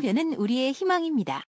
해보려는 우리의 희망입니다.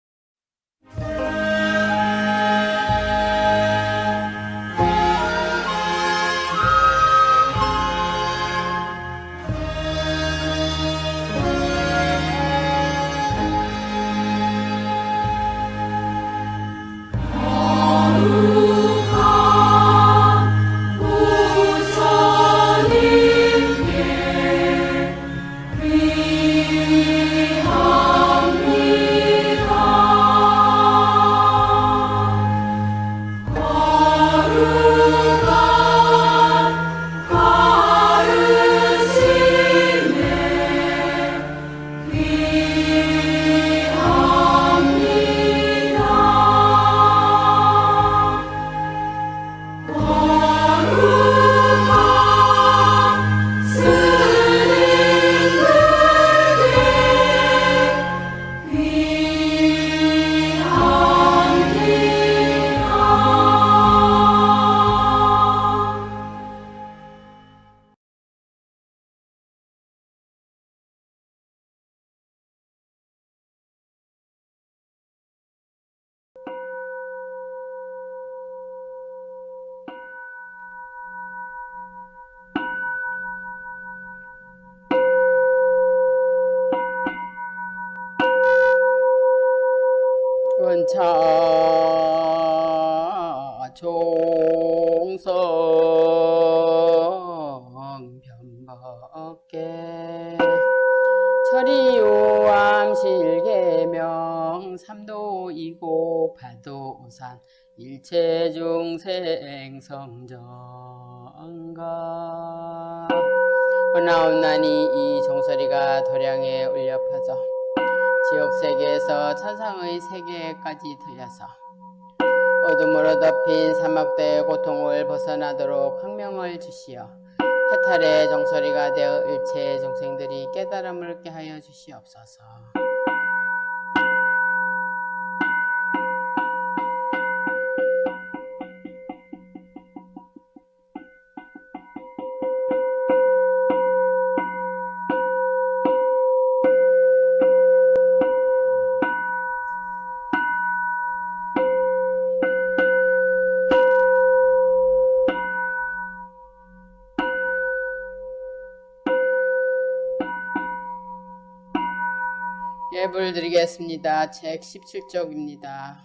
원차 종성 변법계 철이요암실계명 삼도이고 파도산 일체중생 성정가 원나옵나니 이 종소리가 도량에 울려 퍼져 지옥세계에서 천상의 세계까지 들려서 어둠으로 덮인 사막대의 고통을 벗어나도록 광명을 주시어 해탈의 종소리가 되어 일체의众생들이 깨달음을 얻게 하여 주시옵소서. 예불 드리겠습니다. 책 17쪽입니다.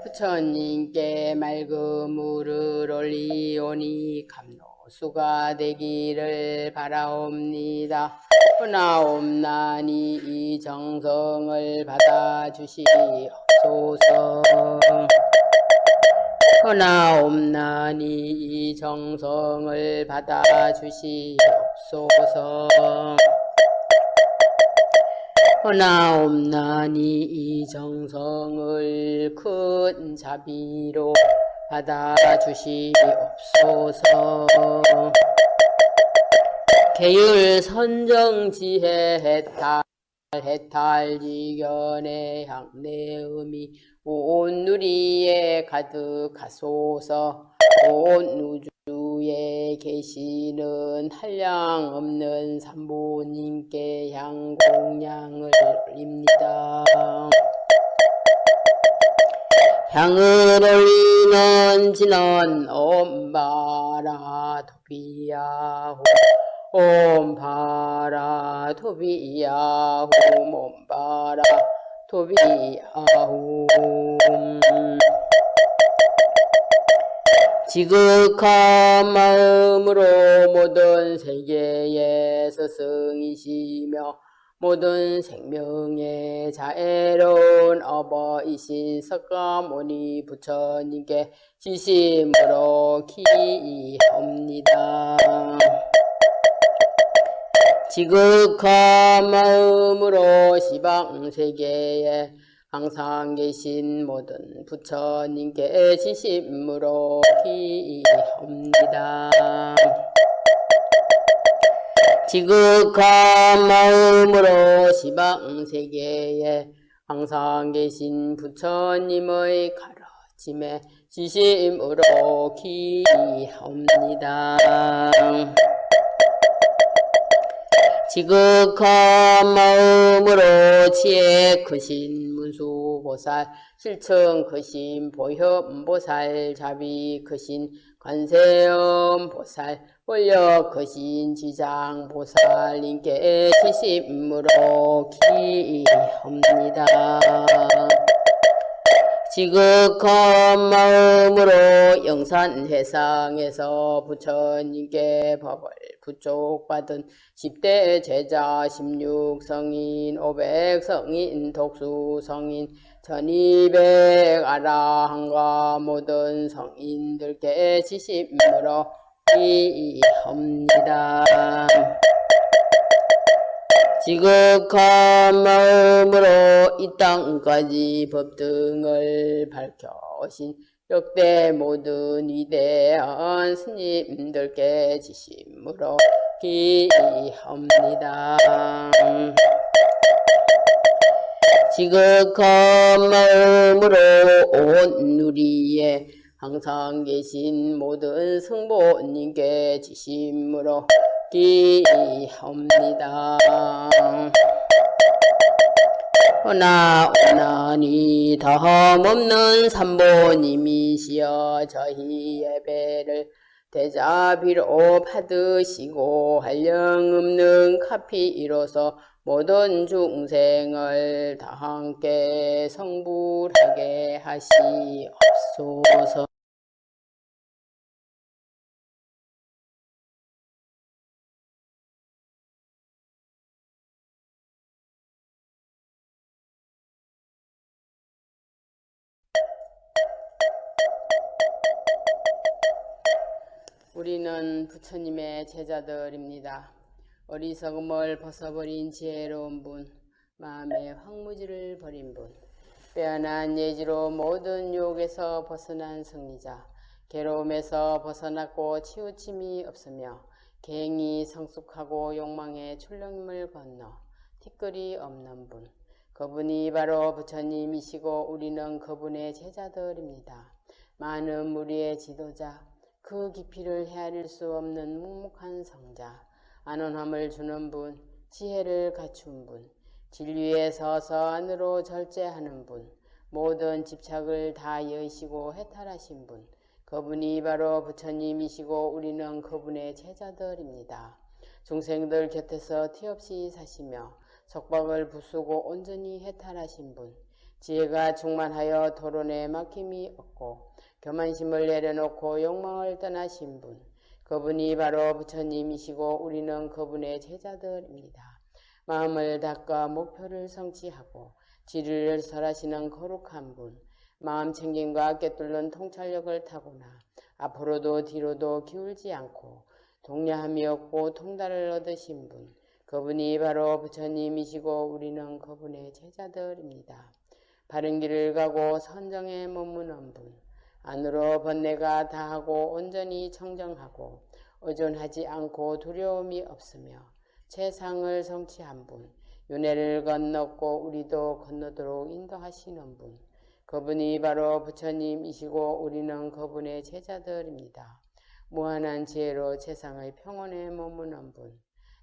부처님께 맑은 물을 올리오니 감로수가 되기를 바라옵니다. 나옵나니 이 정성을 받아주시옵소서. 나옵나니 이 정성을 받아주시옵소서. 나옵나니 이 정성을 큰 자비로 받아주시옵소서. 계율 선정지혜 해탈 지견의 향내음이 온 누리에 가득하소서. 온 우주에 계시는 한량없는 삼보님께 향공양을 올립니다. 향을 올리는 진원 옴바라 도비야호 옴바라 도비야호 옴바라 도비야호. 지극한 마음으로 모든 세계의 스승이시며 모든 생명의 자애로운 어버이신 석가모니 부처님께 진심으로 기이옵니다. 지극한 마음으로 시방세계에 항상 계신 모든 부처님께 진심으로 기이옵니다. 지극한 마음으로 시방세계에 항상 계신 부처님의 짐의 지심으로 기하옵니다. 지극한 마음으로 지혜 크신 문수보살, 실청 크신 보현보살, 자비 크신 관세음보살, 원력 크신 지장보살님께 지심으로 기합니다. 지극한 마음으로 영산회상에서 부처님께 법을 부족받은 10대 제자 16성인 500성인 독수성인 1200 아라한과 모든 성인들께 지심으로 기합니다. 지극한 마음으로 이 땅까지 법등을 밝혀오신 역대 모든 위대한 스님들께 지심으로 기합니다. 지극한 마음으로 온 누리에 항상 계신 모든 성보님께 지심으로 기합니다. 오나니 덤없는 삼보님이시여 저희 예배를 대자비로 받으시고 한량없는 카피로서 모든 중생을 다 함께 성불하게 하시옵소서. 우리는 부처님의 제자들입니다. 어리석음을 벗어버린 지혜로운 분, 마음의 황무지를 버린 분, 빼어난 예지로 모든 유혹에서 벗어난 승리자, 괴로움에서 벗어났고 치우침이 없으며 갱이 성숙하고 욕망의 출렁임을 건너 티끌이 없는 분, 그분이 바로 부처님이시고 우리는 그분의 제자들입니다. 많은 무리의 지도자, 그 깊이를 헤아릴 수 없는 묵묵한 성자, 안온함을 주는 분, 지혜를 갖춘 분, 진리에 서서 안으로 절제하는 분, 모든 집착을 다 여의시고 해탈하신 분, 그분이 바로 부처님이시고 우리는 그분의 제자들입니다. 중생들 곁에서 티없이 사시며 속박을 부수고 온전히 해탈하신 분, 지혜가 충만하여 토론에 막힘이 없고 교만심을 내려놓고 욕망을 떠나신 분, 그분이 바로 부처님이시고 우리는 그분의 제자들입니다. 마음을 닦아 목표를 성취하고 지리를 설하시는 거룩한 분, 마음 챙김과 꿰뚫는 통찰력을 타고나 앞으로도 뒤로도 기울지 않고 동려함이 없고 통달을 얻으신 분, 그분이 바로 부처님이시고 우리는 그분의 제자들입니다. 바른 길을 가고 선정에 머무는 분, 안으로 번뇌가 다하고 온전히 청정하고 의존하지 않고 두려움이 없으며 최상을 성취한 분, 윤회를 건넜고 우리도 건너도록 인도하시는 분, 그분이 바로 부처님이시고 우리는 그분의 제자들입니다. 무한한 지혜로 세상의 평온에 머무는 분,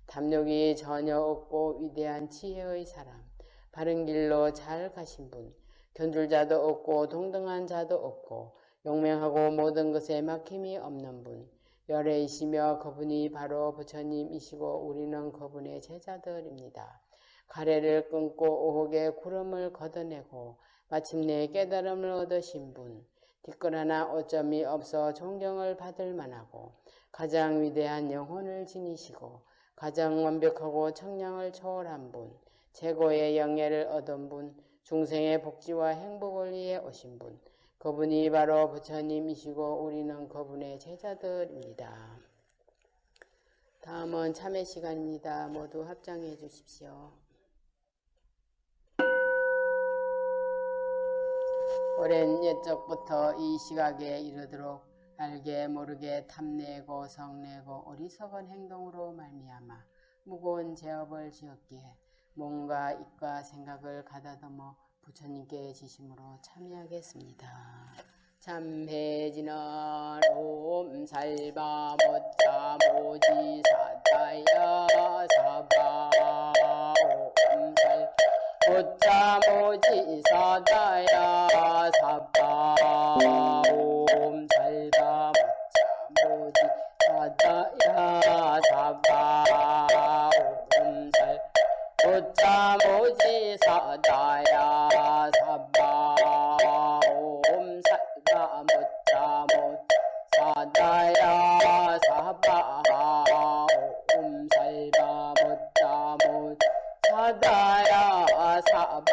탐욕이 전혀 없고 위대한 지혜의 사람, 바른 길로 잘 가신 분, 견줄자도 없고 동등한 자도 없고 용맹하고 모든 것에 막힘이 없는 분, 열애이시며 그분이 바로 부처님이시고 우리는 그분의 제자들입니다. 가래를 끊고 오혹의 구름을 걷어내고 마침내 깨달음을 얻으신 분, 티끌 하나 오점이 없어 존경을 받을 만하고 가장 위대한 영혼을 지니시고 가장 완벽하고 청량을 초월한 분, 최고의 영예를 얻은 분, 중생의 복지와 행복을 위해 오신 분, 그분이 바로 부처님이시고 우리는 그분의 제자들입니다. 다음은 참회 시간입니다. 모두 합장해 주십시오. 오랜 옛적부터 이 시각에 이르도록 알게 모르게 탐내고 성내고 어리석은 행동으로 말미암아 무거운 죄업을 지었기에 몸과 입과 생각을 가다듬어 부처님께 지심으로 참여하겠습니다. 참해지는 옴살바 못자 모지 사다야 사바 옴살 못자 모지 사다야 사바 옴살바 못자 모지 사다야 사바 옴살 못자 모지 사다야 사바 옴살바 못자 못 사다야 사바 옴살바 못자 못 사다야 사바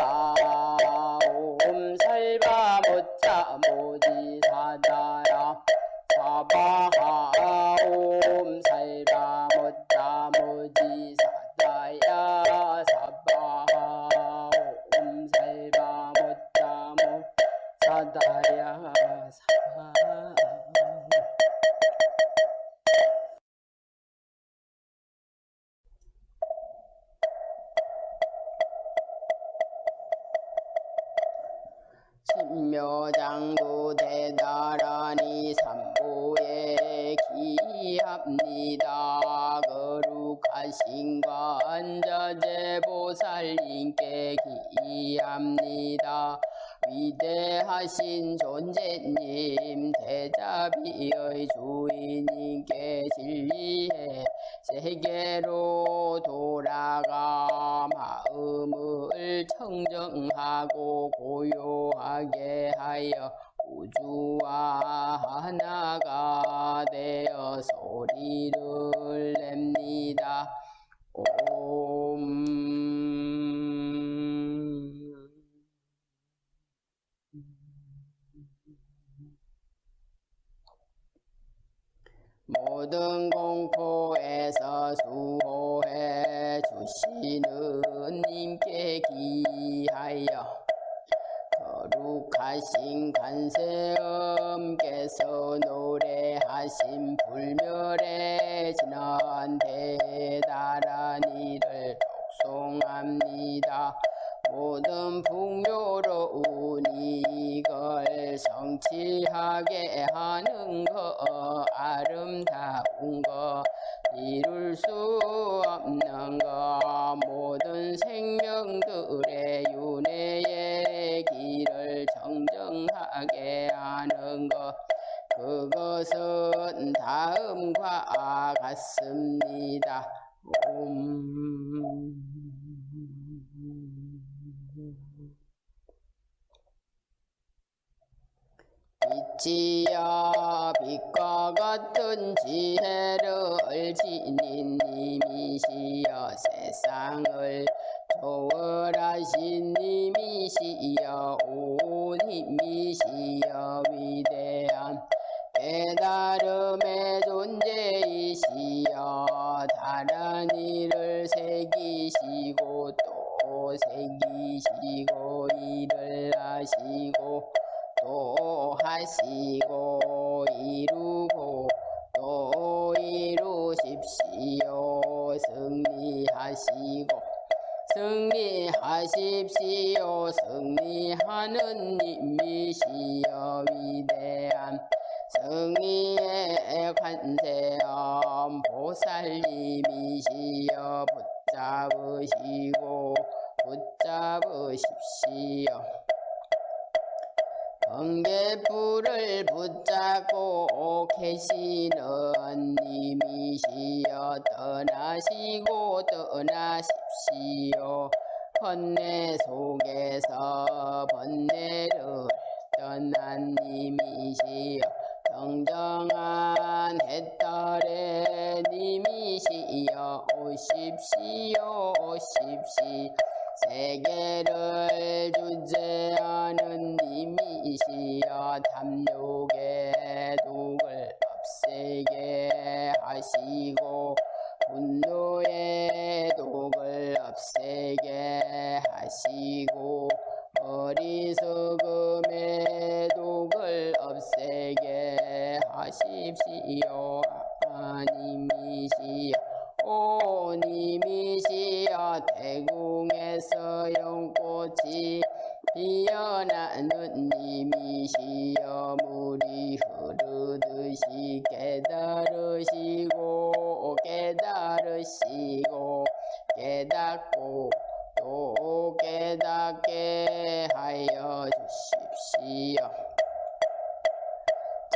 옴살바 못자 모지 사다야 사바 옴살바 못자 모지 사다야 사바 옴살바 못자 못 사다야 사바 신묘장구 대다라니 삼보에 기합니다. 거룩하신 관자재보살님께 기합니다. 위대하신 존재님 대자비의 주인님께 진리의 세계로 돌아가 마음을 청정하고 고요하게 하여 우주와 하나가 되어 소리를 냅니다. 옴 모든 공포에서 수호해 주시는 님께 기하여 거룩하신 관세음께서 노래하신 불멸의 진한 대단한 일을 독송합니다. 모든 풍요로운 이걸 성취하게 하는 것, 아름다운 것, 이룰 수 없는 것, 모든 생명들의 윤회의 길을 정정하게 하는 것, 그것은 다음과 같습니다. 빛이여 빛과 같은 지혜를 지닌 님이시여 세상을 초월하신 님이시여 오님이시여 위대한 깨달음의 존재이시여 다른 일을 새기시고 또 새기시고 일을 하시고 또 하시고 이루고 또 이루십시오. 승리하시고 승리하십시오. 승리하는 님이시여 위대한 승리의 관세음 보살님이시여 붙잡으시고 붙잡으십시오. 번개불을 붙잡고 계시는 님이시여 떠나시고 떠나십시오. 번뇌 속에서 번뇌를 떠난 님이시여 정정한 해탈의 님이시여 오십시오 오십시오. 세계를 주재하는 님이시여 탐욕의 독을 없애게 하시고 분노의 독을 없애게 하시고 어리석음의 독을 없애게 하십시오. 님이시여 오님이시여 대궁에서 연꽃이 피어나는 님이시여 물이 흐르듯이 깨달으시고 깨달으시고 깨닫고 또 깨닫게 하여 주십시오.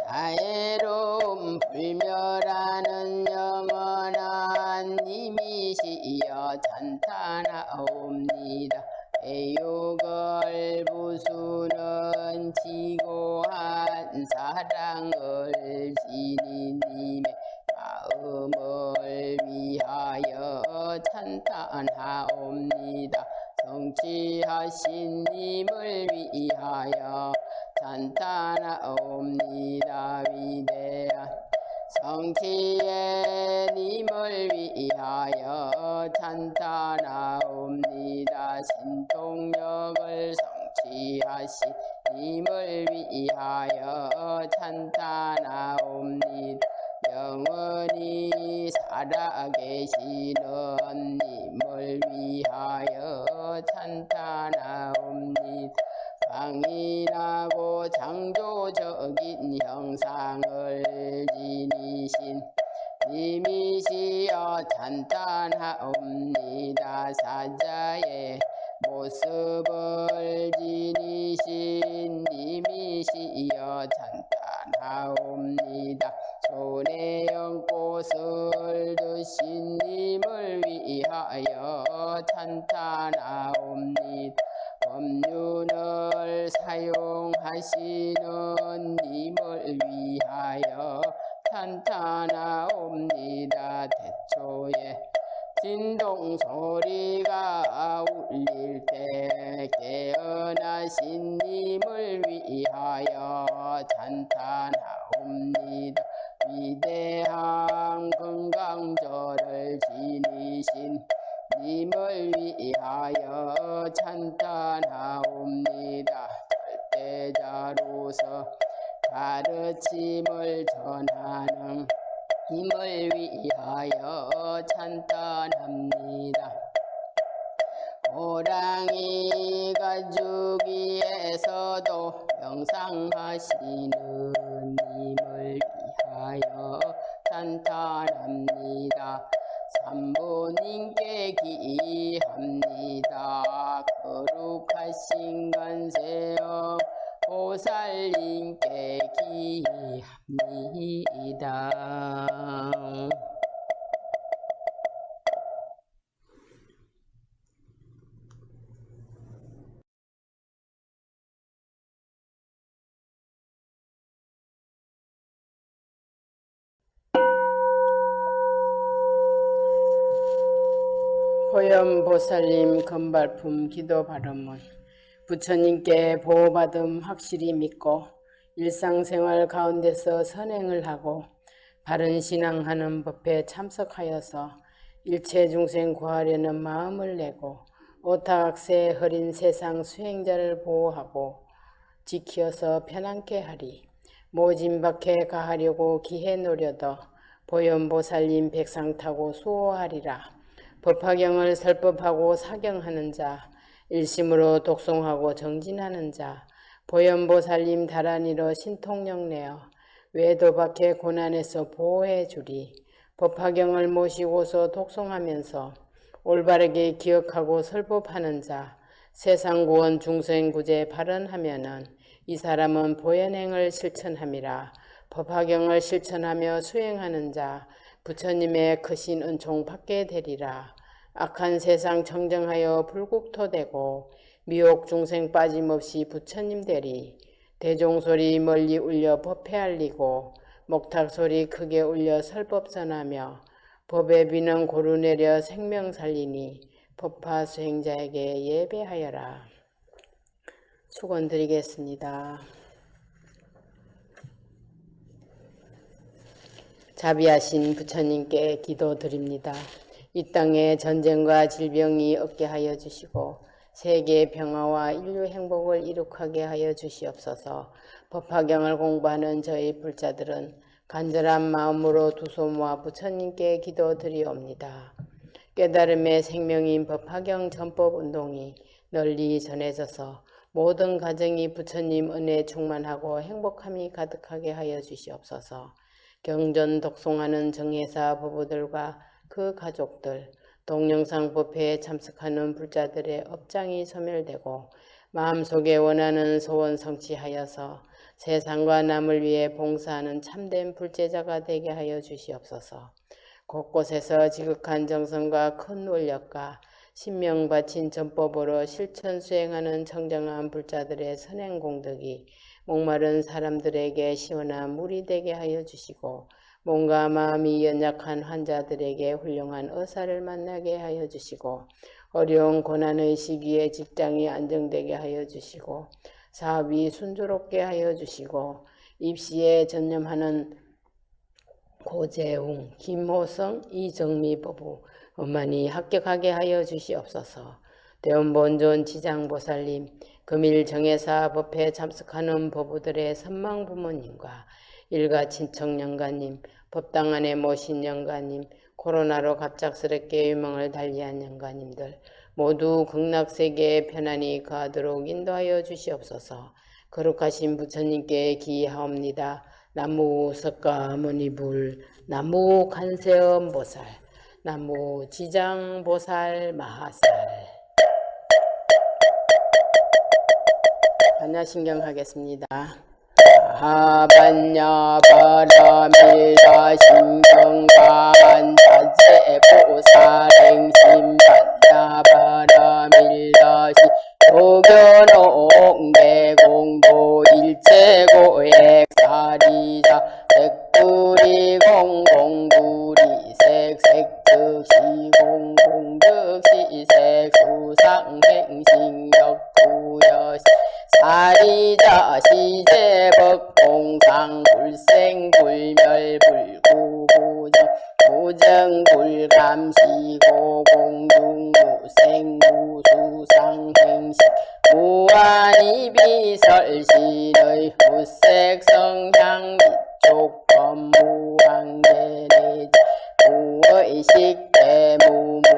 자애로움 불멸하는 영원한 님이시여 찬탄하옵니다. 애욕을 부수는 지고한 사랑을 지닌 님의 마음을 위하여 찬탄하옵니다. 성취하신 님을 위하여 찬탄하옵니다. 위대한 성취의 님을 위하여 찬탄하옵니다. 신통력을 성취하신 님을 위하여 찬탄하옵니다. 영원히 살아계시는 님을 위하여 찬탄하옵니다. 강인하고 창조적인 형상을 지니신 님이시여 찬탄하옵니다. 사자의 모습을 지니신 님이시여 찬탄하옵니다. 손에 연꽃을 드신 님을 위하여 찬탄하옵니다. 법륜을 사용하시는 님을 위하여 찬탄하옵니다. 태초에 진동소리가 울릴 때 깨어나신 님을 위하여 찬탄하옵니다. 위대한 건강절을 지니신 님을 위하여 찬탄하옵니다. 절대자로서 가르침을 전하는 님을 위하여 찬탄합니다. 호랑이 가죽위에서도 명상하시는 님을 위하여 찬탄합니다. 삼보님께 기합니다. 거룩하신 관세음 보살님께 기합니다. 보현보살님 건발품 기도 발언문. 부처님께 보호받음 확실히 믿고 일상생활 가운데서 선행을 하고 바른 신앙하는 법에 참석하여서 일체 중생 구하려는 마음을 내고 오탁악세 흐린 세상 수행자를 보호하고 지키어서 편안케 하리. 모진박해 가하려고 기해 노려도 보현보살님 백상 타고 수호하리라. 법화경을 설법하고 사경하는 자, 일심으로 독송하고 정진하는 자, 보현보살님 다란이로 신통력 내어 외도박해 고난에서 보호해 주리. 법화경을 모시고서 독송하면서 올바르게 기억하고 설법하는 자, 세상구원 중생구제 발언하면은 이 사람은 보현행을 실천함이라. 법화경을 실천하며 수행하는 자, 부처님의 크신 은총 받게 되리라. 악한 세상 청정하여 불국토되고 미혹 중생 빠짐없이 부처님 되리. 대종소리 멀리 울려 법회 알리고 목탁소리 크게 울려 설법 전하며 법의 비는 고루 내려 생명 살리니 법화 수행자에게 예배하여라. 축원 드리겠습니다. 자비하신 부처님께 기도드립니다. 이 땅에 전쟁과 질병이 없게 하여 주시고 세계 평화와 인류 행복을 이룩하게 하여 주시옵소서. 법화경을 공부하는 저희 불자들은 간절한 마음으로 두 손 모아 부처님께 기도드리옵니다. 깨달음의 생명인 법화경 전법 운동이 널리 전해져서 모든 가정이 부처님 은혜 충만하고 행복함이 가득하게 하여 주시옵소서. 경전 독송하는 정혜사 부부들과 그 가족들, 동영상 법회에 참석하는 불자들의 업장이 소멸되고 마음속에 원하는 소원 성취하여서 세상과 남을 위해 봉사하는 참된 불제자가 되게 하여 주시옵소서. 곳곳에서 지극한 정성과 큰 원력과 신명 바친 전법으로 실천 수행하는 청정한 불자들의 선행 공덕이 목마른 사람들에게 시원한 물이 되게 하여 주시고 몸과 마음이 연약한 환자들에게 훌륭한 의사를 만나게 하여 주시고 어려운 고난의 시기에 직장이 안정되게 하여 주시고 사업이 순조롭게 하여 주시고 입시에 전념하는 고재웅, 김호성, 이정미 부부 엄만히 합격하게 하여 주시옵소서. 대원본존 지장보살님, 금일 정혜사 법회에 참석하는 부부들의 선망 부모님과 일가 친척 영가님, 법당 안에 모신 영가님, 코로나로 갑작스럽게 유명을 달리한 영가님들 모두 극락세계에 편안히 거하도록 인도하여 주시옵소서. 거룩하신 부처님께 기하옵니다. 나무 석가모니불, 나무 간세음보살, 나무 지장보살 마하살. 반야신경 하겠습니다. 하반야 바라밀다 신경관 자제보살행심 반야 바라밀다 시 도견옥대공도 일체고액 사리자 색구리 공공구리 색색득시 공공득시 색수상행신역 구여시 사리자 시제법공상 불생불멸불구부정 무정불감시고 공중무생무수상행식 무한이비설신의 무색성향 이촉법무한계내지 무의식대무무명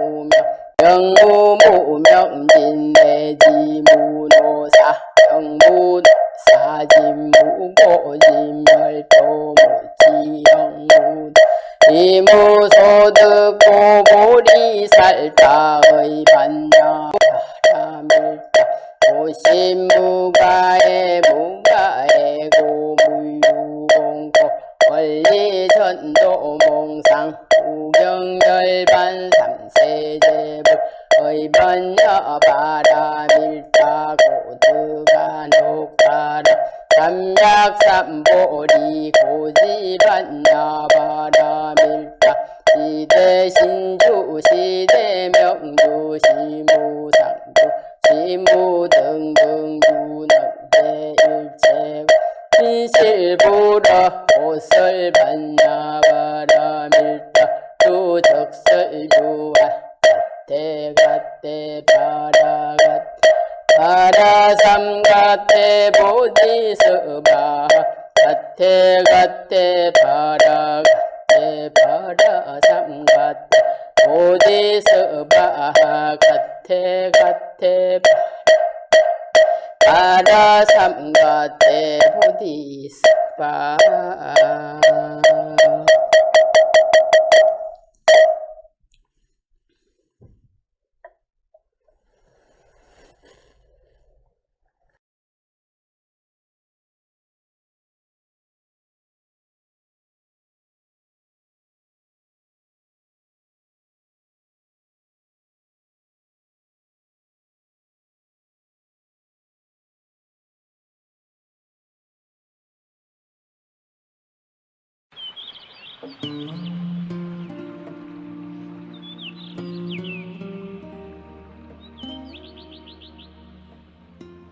영무무명진내지 무노사 영무사진무고진멸도무지영무 이무소득고보리살다의 반야 바라밀다 오신무가의 무가의 고무유공고 원리전도몽상 우경열반 삼세제불 의번여 바라밀다 고드가 녹가라 삼약삼보리 고질환야 바라밀다 시대신주 시대명주 시무상주 시무등등 유능대일체고 신실불어 옷을반야 바라밀다 주적설주아 갓대갓대 바라갓 바라삼갓대 보디스바 갓대갓대 바라갓대 바라삼갓대 보디스바 갓대갓대 바라삼갓대 보디스바.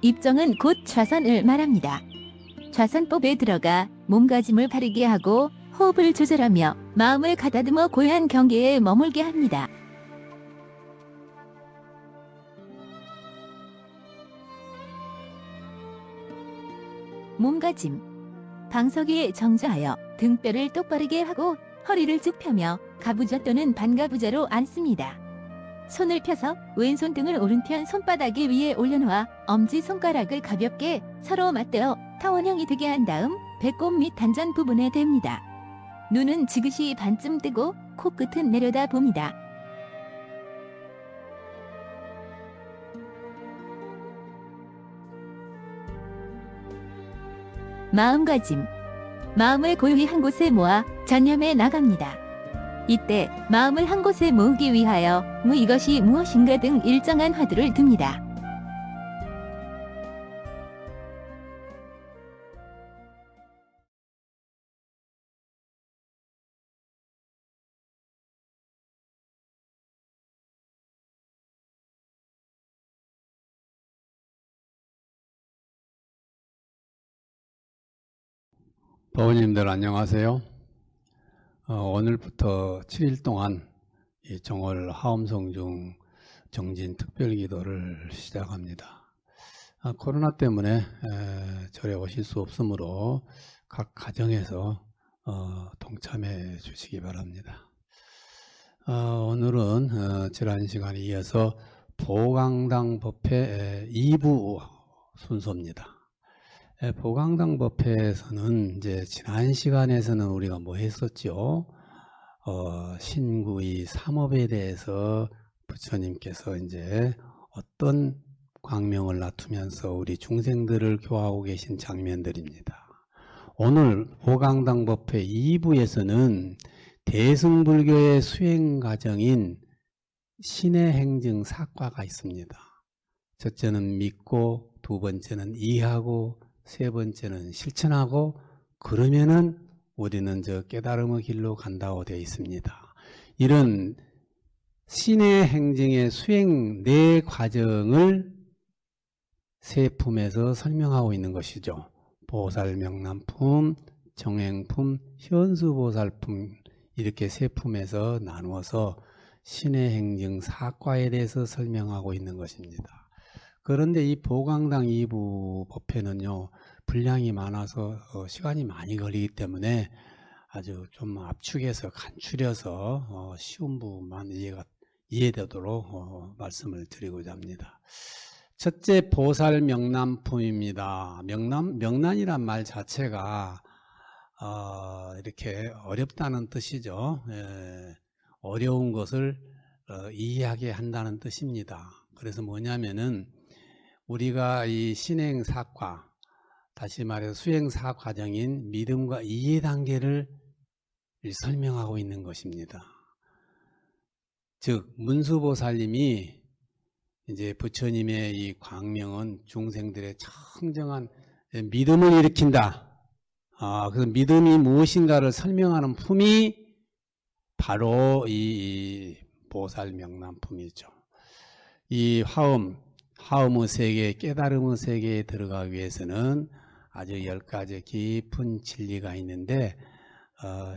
입정은 곧 좌선을 말합니다. 좌선법에 들어가 몸가짐을 바르게 하고 호흡을 조절하며 마음을 가다듬어 고요한 경계에 머물게 합니다. 몸가짐. 방석에 정좌하여 등뼈를 똑바르게 하고 허리를 쭉 펴며 가부좌 또는 반가부좌로 앉습니다. 손을 펴서 왼손 등을 오른편 손바닥에 위에 올려놓아 엄지손가락을 가볍게 서로 맞대어 타원형이 되게 한 다음 배꼽 및 단전 부분에 댑니다. 눈은 지그시 반쯤 뜨고 코끝은 내려다 봅니다. 마음가짐. 마음을 고요히 한 곳에 모아 전념해 나갑니다. 이때 마음을 한 곳에 모으기 위하여 이것이 무엇인가 등 일정한 화두를 둡니다. 도우님들 안녕하세요. 오늘부터 7일 동안 이 정월 하엄성중 정진 특별기도를 시작합니다. 코로나 때문에 절에 오실 수 없으므로 각 가정에서 동참해 주시기 바랍니다. 오늘은 지난 시간에 이어서 보강당 법회 2부 순서입니다. 보강당 법회에서는 이제 지난 시간에서는 우리가 뭐 했었죠? 신구의 삼업에 대해서 부처님께서 이제 어떤 광명을 나투면서 우리 중생들을 교화하고 계신 장면들입니다. 오늘 보강당 법회 2부에서는 대승불교의 수행 과정인 신의 행증 사과가 있습니다. 첫째는 믿고, 두 번째는 이해하고, 세 번째는 실천하고, 그러면은 우리는 저 깨달음의 길로 간다고 되어 있습니다. 이런 신의 행정의 수행 네 과정을 세 품에서 설명하고 있는 것이죠. 보살명람품, 정행품, 현수보살품, 이렇게 세 품에서 나누어서 신의 행정 사과에 대해서 설명하고 있는 것입니다. 그런데 이 보강당 2부 법회는요, 분량이 많아서 시간이 많이 걸리기 때문에 아주 좀 압축해서 간추려서 쉬운 부분만 이해되도록 말씀을 드리고자 합니다. 첫째, 보살명람품입니다. 명란이란 말 자체가 이렇게 어렵다는 뜻이죠. 어려운 것을 이해하게 한다는 뜻입니다. 그래서 뭐냐면은 우리가 이 신행 사과, 다시 말해서 수행사 과정인 믿음과 이해 단계를 설명하고 있는 것입니다. 즉 문수보살님이 이제 부처님의 이 광명은 중생들의 청정한 믿음을 일으킨다. 그래서 믿음이 무엇인가를 설명하는 품이 바로 이 보살명람품이죠. 이 화엄의 세계, 깨달음의 세계에 들어가기 위해서는 아주 10가지 깊은 진리가 있는데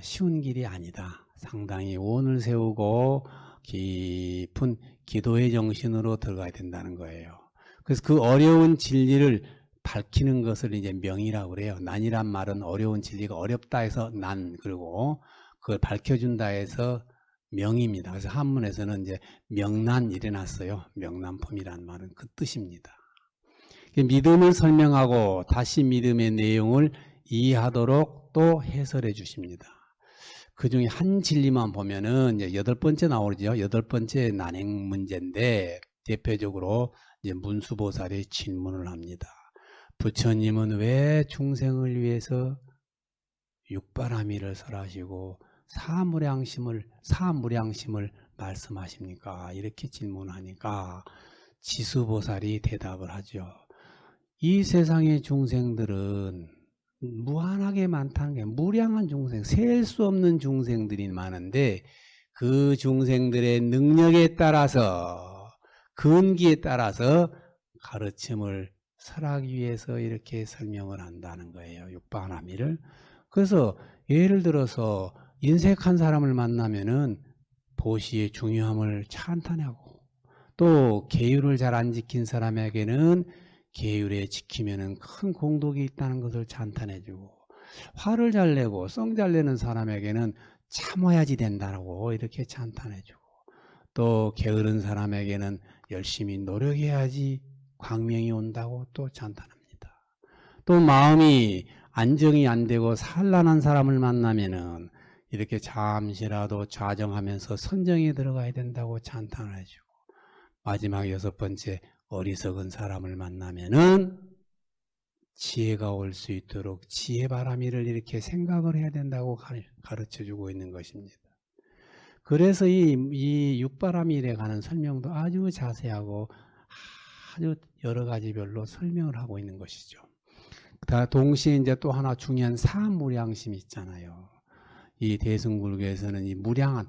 쉬운 길이 아니다. 상당히 원을 세우고 깊은 기도의 정신으로 들어가야 된다는 거예요. 그래서 그 어려운 진리를 밝히는 것을 이제 명이라고 그래요. 난이란 말은 어려운 진리가 어렵다 해서 난, 그리고 그걸 밝혀준다 해서 명입니다. 그래서 한문에서는 이제 명난 일어났어요. 명난품이란 말은 그 뜻입니다. 믿음을 설명하고 다시 믿음의 내용을 이해하도록 또 해설해 주십니다. 그 중에 한 진리만 보면은 이제 8번째 나오죠. 8번째 난행 문제인데 대표적으로 이제 문수보살이 질문을 합니다. 부처님은 왜 중생을 위해서 육바라밀을 설하시고 사무량심을 말씀하십니까? 이렇게 질문하니까 지수보살이 대답을 하죠. 이 세상의 중생들은 무한하게 많다는 게, 무량한 중생, 셀 수 없는 중생들이 많은데 그 중생들의 능력에 따라서, 근기에 따라서 가르침을 설하기 위해서 이렇게 설명을 한다는 거예요. 육바라밀을. 그래서 예를 들어서 인색한 사람을 만나면은 보시의 중요함을 찬탄하고, 또 계율을 잘 안 지킨 사람에게는 계율에 지키면은 큰 공덕이 있다는 것을 찬탄해주고, 화를 잘 내고 성 잘 내는 사람에게는 참아야지 된다고 이렇게 찬탄해주고, 또 게으른 사람에게는 열심히 노력해야지 광명이 온다고 또 찬탄합니다. 또 마음이 안정이 안 되고 산란한 사람을 만나면은 이렇게 잠시라도 좌정하면서 선정에 들어가야 된다고 찬탄을 해주고, 마지막 6번째, 어리석은 사람을 만나면은 지혜가 올 수 있도록 지혜바라미를 이렇게 생각을 해야 된다고 가르쳐주고 있는 것입니다. 그래서 이 육바라밀에 관한 설명도 아주 자세하고 아주 여러 가지별로 설명을 하고 있는 것이죠. 동시에 이제 또 하나 중요한 사무량심이 있잖아요. 이 대승불교에서는 이 무량한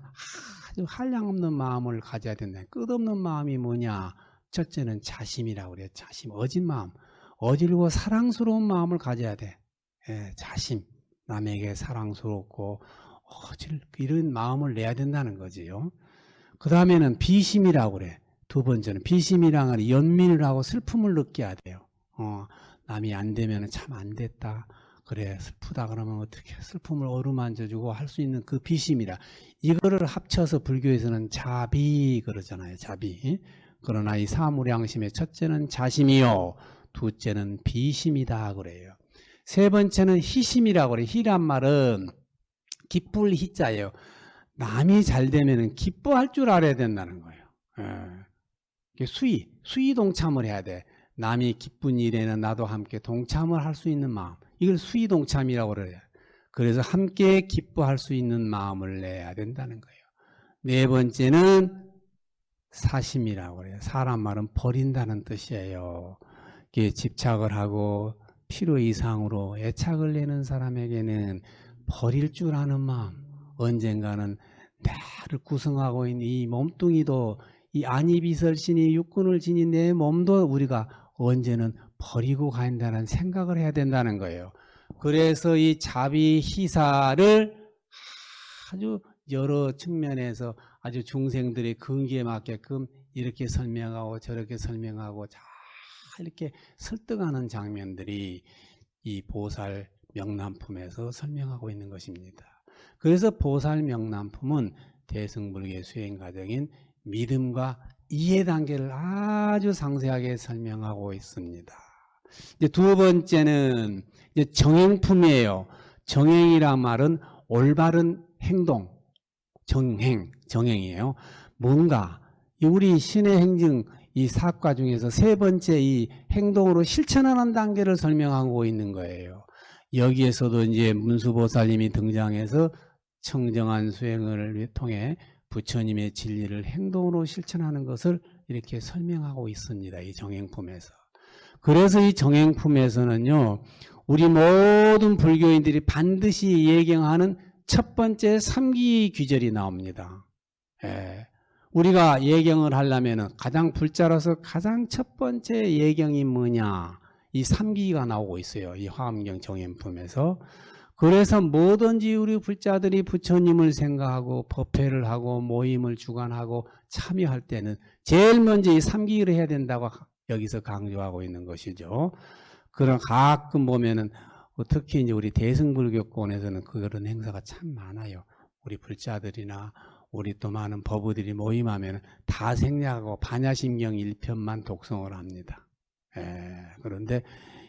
아주 한량없는 마음을 가져야 된다. 끝없는 마음이 뭐냐? 첫째는 자심이라고 그래요. 자심, 어진 마음. 어질고 사랑스러운 마음을 가져야 돼. 예, 자심. 남에게 사랑스럽고 이런 마음을 내야 된다는 거지요. 그 다음에는 비심이라고 그래. 두 번째는 비심이랑은 연민을 하고 슬픔을 느껴야 돼요. 남이 안 되면 참 안 됐다. 그래, 슬프다 그러면 어떻게 슬픔을 어루만져주고 할 수 있는 그 비심이라. 이거를 합쳐서 불교에서는 자비 그러잖아요. 자비. 그러나 이 사무량심의 첫째는 자심이요, 둘째는 비심이다 그래요. 세 번째는 희심이라고 그래요. 희란 말은 기쁠 희자예요. 남이 잘 되면 기뻐할 줄 알아야 된다는 거예요. 수의 동참을 해야 돼. 남이 기쁜 일에는 나도 함께 동참을 할 수 있는 마음. 이걸 수의 동참이라고 그래요. 그래서 함께 기뻐할 수 있는 마음을 내야 된다는 거예요. 네 번째는 사심이라고 그래요. 사람 말은 버린다는 뜻이에요. 이게 집착을 하고 필요 이상으로 애착을 내는 사람에게는 버릴 줄 아는 마음, 언젠가는 나를 구성하고 있는 이 몸뚱이도, 이 안이비설신이 육군을 지닌 내 몸도 우리가 언제는 버리고 간다는 생각을 해야 된다는 거예요. 그래서 이 자비 희사를 아주 여러 측면에서 아주 중생들의 근기에 맞게끔 이렇게 설명하고 저렇게 설명하고 잘 이렇게 설득하는 장면들이 이 보살 명람품에서 설명하고 있는 것입니다. 그래서 보살 명람품은 대승불교의 수행 과정인 믿음과 이해 단계를 아주 상세하게 설명하고 있습니다. 이제 두 번째는 이제 정행품이에요. 정행이란 말은 올바른 행동, 정행이에요. 뭔가 우리 신의 행증 이 사과 중에서 세 번째 이 행동으로 실천하는 단계를 설명하고 있는 거예요. 여기에서도 이제 문수보살님이 등장해서 청정한 수행을 통해 부처님의 진리를 행동으로 실천하는 것을 이렇게 설명하고 있습니다. 이 정행품에서. 그래서 이 정행품에서는요, 우리 모든 불교인들이 반드시 예경하는 첫 번째 삼기 귀절이 나옵니다. 예. 우리가 예경을 하려면 가장 불자로서 가장 첫 번째 예경이 뭐냐? 이 삼기가 나오고 있어요. 이 화엄경 정행품에서. 그래서 뭐든지 우리 불자들이 부처님을 생각하고 법회를 하고 모임을 주관하고 참여할 때는 제일 먼저 이 삼기를 해야 된다고 여기서 강조하고 있는 것이죠. 그런 가끔 보면은 특히 이제 우리 대승불교권에서는 그런 행사가 참 많아요. 우리 불자들이나 우리 또 많은 법우들이 모임하면 다 생략하고 반야심경 1편만 독송을 합니다. 그런데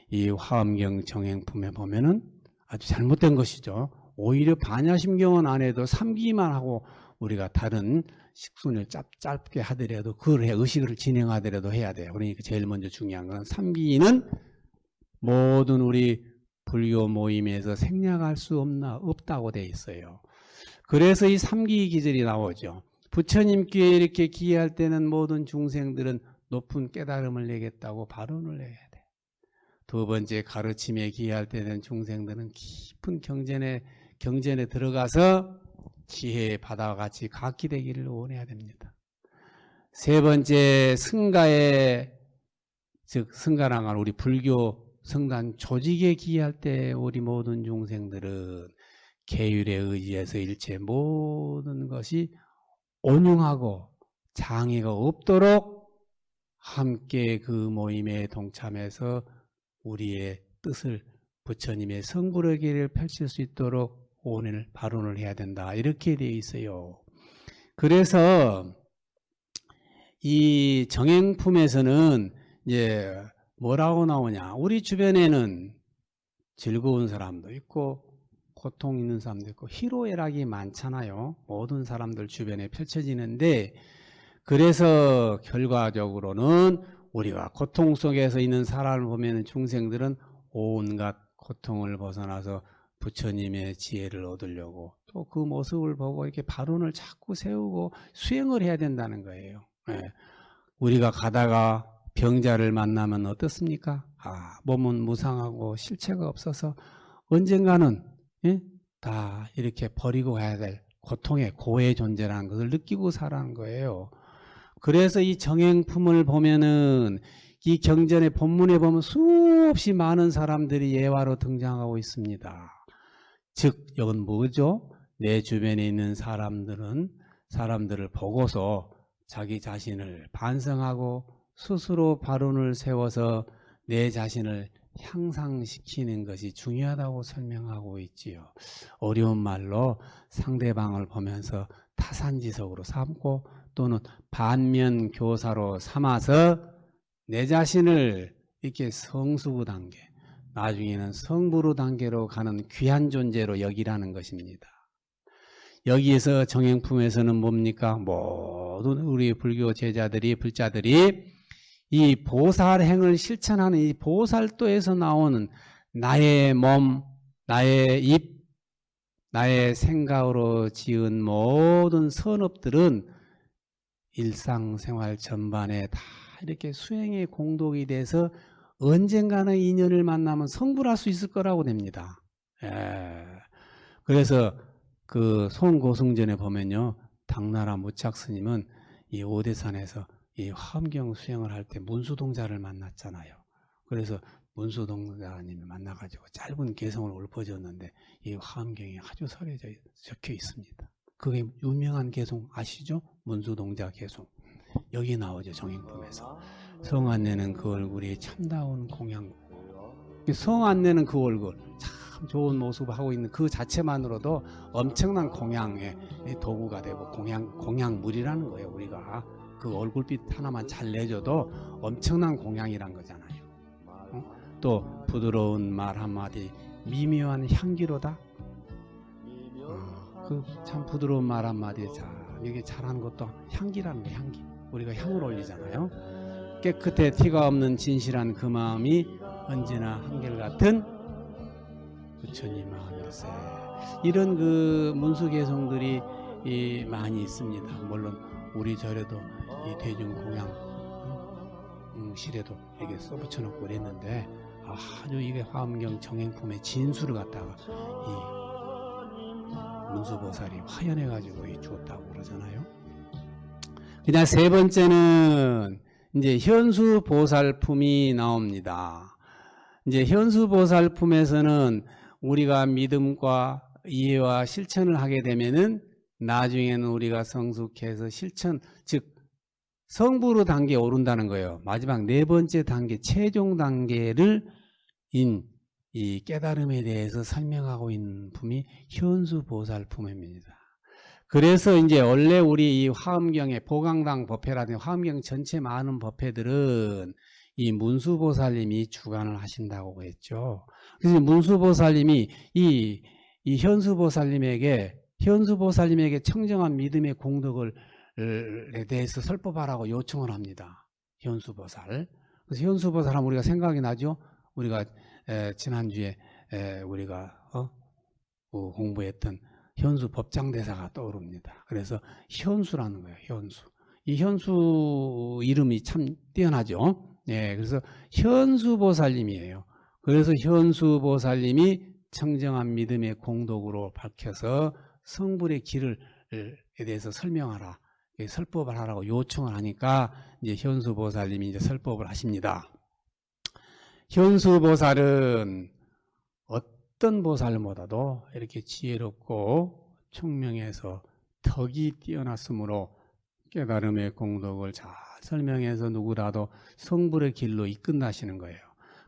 이 화엄경 정행품에 보면은 아주 잘못된 것이죠. 오히려 반야심경은 안 해도 삼기만 하고 우리가 다른 식순을 짧게 하더라도 그걸 의식을 진행하더라도 해야 돼요. 그러니까 제일 먼저 중요한 건 삼기는 모든 우리 불교 모임에서 생략할 수 없다고 돼 있어요. 그래서 이 삼기 기절이 나오죠. 부처님께 이렇게 기회할 때는 모든 중생들은 높은 깨달음을 내겠다고 발언을 해야 돼. 두 번째 가르침에 기회할 때는 중생들은 깊은 경전에 들어가서 지혜의 바다와 같이 각기 되기를 원해야 됩니다. 세 번째 즉 승가랑한 우리 불교 성단 조직에 기여할 때 우리 모든 중생들은 계율에 의지해서 일체 모든 것이 온용하고 장애가 없도록 함께 그 모임에 동참해서 우리의 뜻을 부처님의 성불의 길을 펼칠 수 있도록 오늘 발언을 해야 된다. 이렇게 되어 있어요. 그래서 이 정행품에서는 이제 뭐라고 나오냐? 우리 주변에는 즐거운 사람도 있고 고통 있는 사람도 있고 희로애락이 많잖아요. 모든 사람들 주변에 펼쳐지는데 그래서 결과적으로는 우리가 고통 속에서 있는 사람을 보면 중생들은 온갖 고통을 벗어나서 부처님의 지혜를 얻으려고 또 그 모습을 보고 이렇게 발언을 자꾸 세우고 수행을 해야 된다는 거예요. 예. 우리가 가다가 병자를 만나면 어떻습니까? 몸은 무상하고 실체가 없어서 언젠가는 다 이렇게 버리고 가야 될 고통의 고의 존재라는 것을 느끼고 살아가는 거예요. 그래서 이 정행품을 보면은 이 경전의 본문에 보면 수없이 많은 사람들이 예화로 등장하고 있습니다. 즉 이건 뭐죠? 내 주변에 있는 사람들을 보고서 자기 자신을 반성하고 스스로 발언을 세워서 내 자신을 향상시키는 것이 중요하다고 설명하고 있지요. 어려운 말로 상대방을 보면서 타산지석으로 삼고 또는 반면교사로 삼아서 내 자신을 이렇게 성수부 단계, 나중에는 성부로 단계로 가는 귀한 존재로 여기라는 것입니다. 여기에서 정행품에서는 뭡니까? 모든 우리 불교 제자들이, 불자들이 이 보살행을 실천하는 이 보살도에서 나오는 나의 몸, 나의 입, 나의 생각으로 지은 모든 선업들은 일상생활 전반에 다 이렇게 수행의 공덕이 돼서 언젠가는 인연을 만나면 성불할 수 있을 거라고 됩니다. 그래서 그 송고승전에 보면요, 당나라 무착스님은 이 오대산에서 이 화엄경 수행을 할 때 문수동자를 만났잖아요. 그래서 문수동자님을 만나가지고 짧은 개성을 읊어줬는데 이 화엄경에 아주 설해져 적혀 있습니다. 그게 유명한 개성 아시죠? 문수동자 개성. 여기 나오죠, 정행품에서. 성 안내는 그 얼굴이 참다운 공양. 성 안내는 그 얼굴, 참 좋은 모습을 하고 있는 그 자체만으로도 엄청난 공양의 도구가 되고 공양물이라는 거예요. 우리가 그 얼굴빛 하나만 잘 내줘도 엄청난 공양이란 거잖아요. 또 부드러운 말 한마디, 미묘한 향기로다. 그 참 부드러운 말 한마디, 이게 잘하는 것도 향기라는 거예요. 향기. 우리가 향을 올리잖아요. 깨끗해 티가 없는 진실한 그 마음이 언제나 한결같은 부처님 마음일세. 이런 그 문수개성들이 많이 있습니다. 물론 우리 절에도 이 대중공양실에도 이게 써붙여놓고 그랬는데 아주 이게 화엄경 정행품의 진수를 갖다가 이 문수보살이 화연해가지고 주었다고 그러잖아요. 그냥 세 번째는 이제 현수보살품이 나옵니다. 이제 현수보살품에서는 우리가 믿음과 이해와 실천을 하게 되면은 나중에는 우리가 성숙해서 실천, 즉 성부로 단계에 오른다는 거예요. 마지막 네 번째 단계, 최종 단계를 이 깨달음에 대해서 설명하고 있는 품이 현수보살품입니다. 그래서 이제 원래 우리 이 화엄경의 보강당 법회라든지 화엄경 전체 많은 법회들은 이 문수보살님이 주관을 하신다고 했죠. 그래서 문수보살님이 이 현수보살님에게 청정한 믿음의 공덕을 대해서 설법하라고 요청을 합니다. 현수보살. 그래서 현수보살 하면 우리가 생각이 나죠. 우리가 지난주에 우리가 공부했던 현수 법장대사가 떠오릅니다. 그래서 현수라는 거예요. 현수. 이 현수 이름이 참 뛰어나죠. 그래서 현수보살님이에요. 그래서 현수보살님이 청정한 믿음의 공덕으로 밝혀서 성불의 길에 대해서 설명하라, 설법을 하라고 요청을 하니까 이제 현수보살님이 이제 설법을 하십니다. 현수보살은 어떤 보살보다도 이렇게 지혜롭고 총명해서 덕이 뛰어났으므로 깨달음의 공덕을 잘 설명해서 누구라도 성불의 길로 이끈다시는 거예요.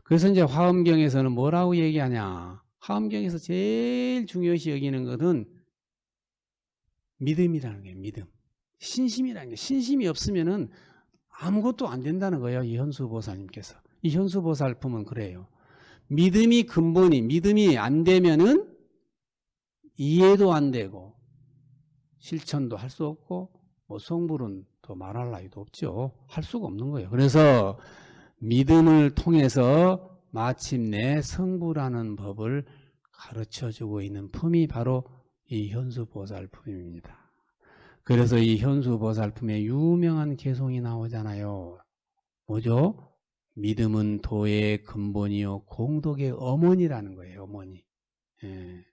그래서 이제 화엄경에서는 뭐라고 얘기하냐? 화엄경에서 제일 중요시 여기는 것은 믿음이라는 거예요. 믿음. 신심이라는 게, 신심이 없으면은 아무것도 안 된다는 거예요. 이 현수보살님께서. 이 현수보살품은 그래요. 믿음이 근본이, 믿음이 안 되면은 이해도 안 되고 실천도 할 수 없고 뭐 성불은 더 말할 나위도 없죠. 할 수가 없는 거예요. 그래서 믿음을 통해서 마침내 성불하는 법을 가르쳐주고 있는 품이 바로 이 현수보살품입니다. 그래서 이 현수보살품에 유명한 개송이 나오잖아요. 뭐죠? 믿음은 도의 근본이요 공덕의 어머니라는 거예요. 어머니. 예.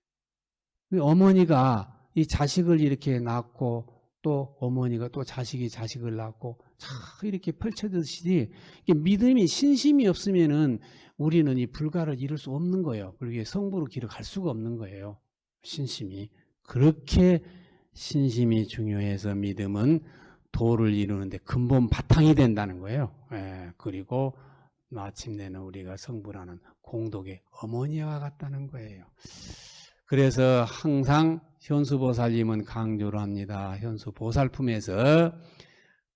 어머니가 이 자식을 이렇게 낳고 또 어머니가 또 자식이 자식을 낳고 이렇게 펼쳐지듯이 믿음이 신심이 없으면은 우리는 이 불가를 이룰 수 없는 거예요. 그리고 성부로 길을 갈 수가 없는 거예요. 신심이. 그렇게 신심이 중요해서 믿음은 도를 이루는데 근본 바탕이 된다는 거예요. 예, 그리고 마침내는 우리가 성불하는 공덕의 어머니와 같다는 거예요. 그래서 항상 현수보살님은 강조를 합니다. 현수보살품에서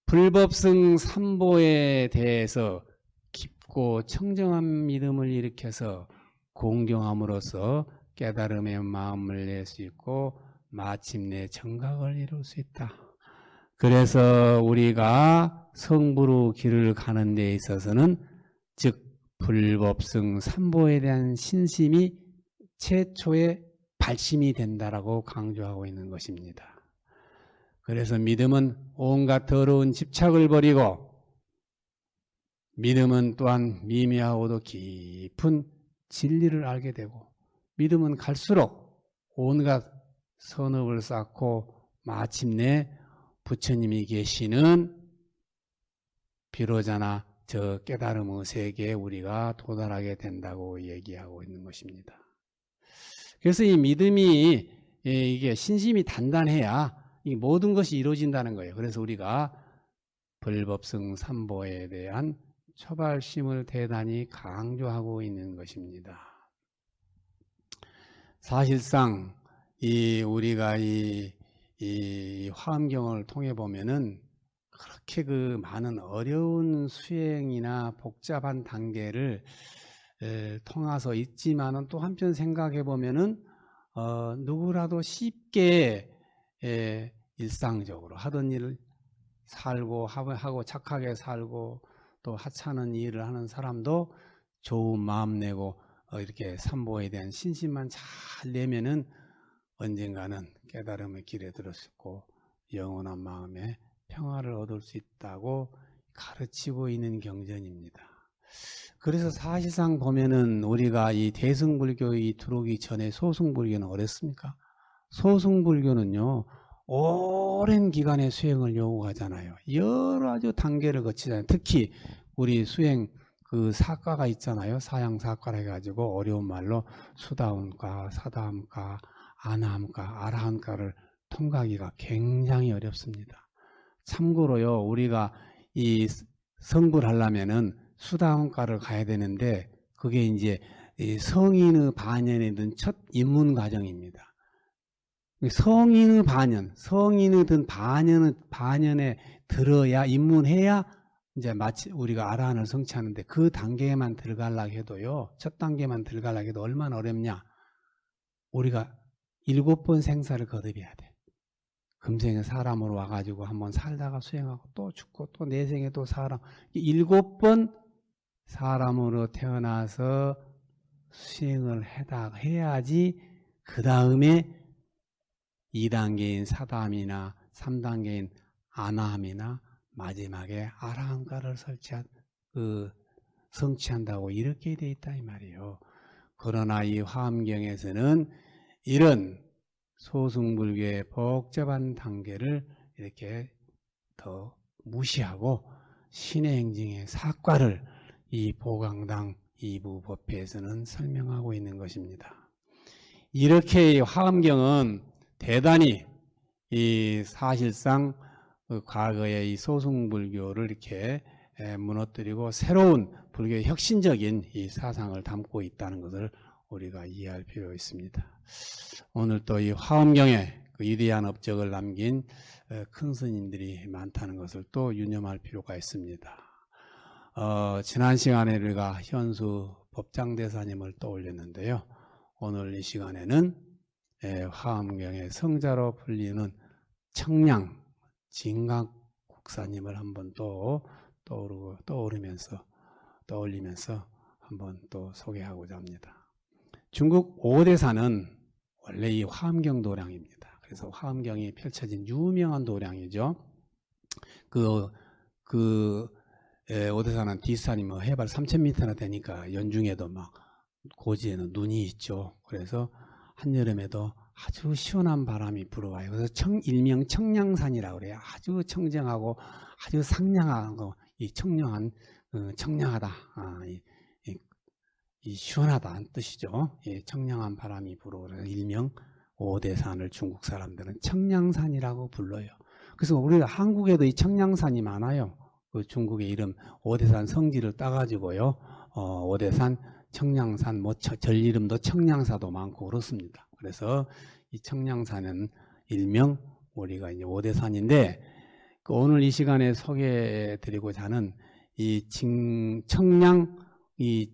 불법승 삼보에 대해서 깊고 청정한 믿음을 일으켜서 공경함으로써 깨달음의 마음을 낼 수 있고 마침내 정각을 이룰 수 있다. 그래서 우리가 성부로 길을 가는 데 있어서는 즉 불법승 삼보에 대한 신심이 최초의 발심이 된다라고 강조하고 있는 것입니다. 그래서 믿음은 온갖 더러운 집착을 버리고 믿음은 또한 미미하고도 깊은 진리를 알게 되고 믿음은 갈수록 온갖 선업을 쌓고 마침내 부처님이 계시는 비로자나 저 깨달음의 세계에 우리가 도달하게 된다고 얘기하고 있는 것입니다. 그래서 이 믿음이 이게 신심이 단단해야 이 모든 것이 이루어진다는 거예요. 그래서 우리가 불법승 삼보에 대한 초발심을 대단히 강조하고 있는 것입니다. 사실상 우리가 이 화엄경을 통해 보면은 그렇게 그 많은 어려운 수행이나 복잡한 단계를 통해서 있지만은 또 한편 생각해 보면은 누구라도 쉽게 일상적으로 하던 일을 살고 하고 착하게 살고 또 하찮은 일을 하는 사람도 좋은 마음 내고 이렇게 삼보에 대한 신심만 잘 내면은 언젠가는 깨달음의 길에 들을 수 있고 영원한 마음에 평화를 얻을 수 있다고 가르치고 있는 경전입니다. 그래서 사실상 보면은 우리가 이 대승불교에 들어오기 전에 소승불교는 어땠습니까? 소승불교는요 오랜 기간의 수행을 요구하잖아요. 여러 아주 단계를 거치잖아요. 특히 우리 수행 그 사과가 있잖아요. 사양사과라 해가지고 어려운 말로 수다움과 사다움과 아나함과 아라함과를 통과하기가 굉장히 어렵습니다. 참고로요 우리가 이 성불하려면은 수다원과를 가야 되는데 그게 이제 성인의 반연에 든 첫 입문 과정입니다. 성인의 반연, 성인의 든 반연에 들어야 입문해야 이제 마치 우리가 아라한을 성취하는데 그 단계에만 들어가려고 해도요, 첫 단계만 들어가려고 해도 얼마나 어렵냐. 우리가 7번 생사를 거듭해야 돼. 금생에 사람으로 와가지고 한번 살다가 수행하고 또 죽고 또 내생에 또 사람 7번 사람으로 태어나서 수행을 해야지 그 다음에 2단계인 사담이나 3단계인 아나함이나 마지막에 아라함가를 성취한다고 이렇게 돼 있다 이 말이에요. 그러나 이 화엄경에서는 이런 소승불교의 복잡한 단계를 이렇게 더 무시하고 신의 행징의 사과를 이 보강당 2부 법회에서는 설명하고 있는 것입니다. 이렇게 이 화엄경은 대단히 이 사실상 과거의 이 소승불교를 이렇게 무너뜨리고 새로운 불교의 혁신적인 이 사상을 담고 있다는 것을 우리가 이해할 필요가 있습니다. 오늘 또 이 화엄경의 그 위대한 업적을 남긴 큰 스님들이 많다는 것을 또 유념할 필요가 있습니다. 지난 시간에 우리가 현수 법장대사님을 떠올렸는데요. 오늘 이 시간에는 화엄경의 성자로 불리는 청량 진강국사님을 한번 또 떠올리면서 한번 또 소개하고자 합니다. 중국 오대산은 원래 이 화엄경 도량입니다. 그래서 화엄경이 펼쳐진 유명한 도량이죠. 오대산은 뒷산이 뭐 해발 3,000m나 되니까 연중에도 막 고지에는 눈이 있죠. 그래서 한여름에도 아주 시원한 바람이 불어와요. 그래서 일명 청량산이라고 그래요. 아주 청정하고 아주 상냥하고 이 청량하다. 이 시원하다는 뜻이죠. 예, 청량한 바람이 불어오는 일명 오대산을 중국 사람들은 청량산이라고 불러요. 그래서 우리가 한국에도 이 청량산이 많아요. 그 중국의 이름 오대산 성지를 따가지고요. 오대산, 청량산, 뭐 절 이름도 청량사도 많고 그렇습니다. 그래서 이 청량산은 일명 우리가 이제 오대산인데 오늘 이 시간에 소개해드리고자 하는 이 청량 이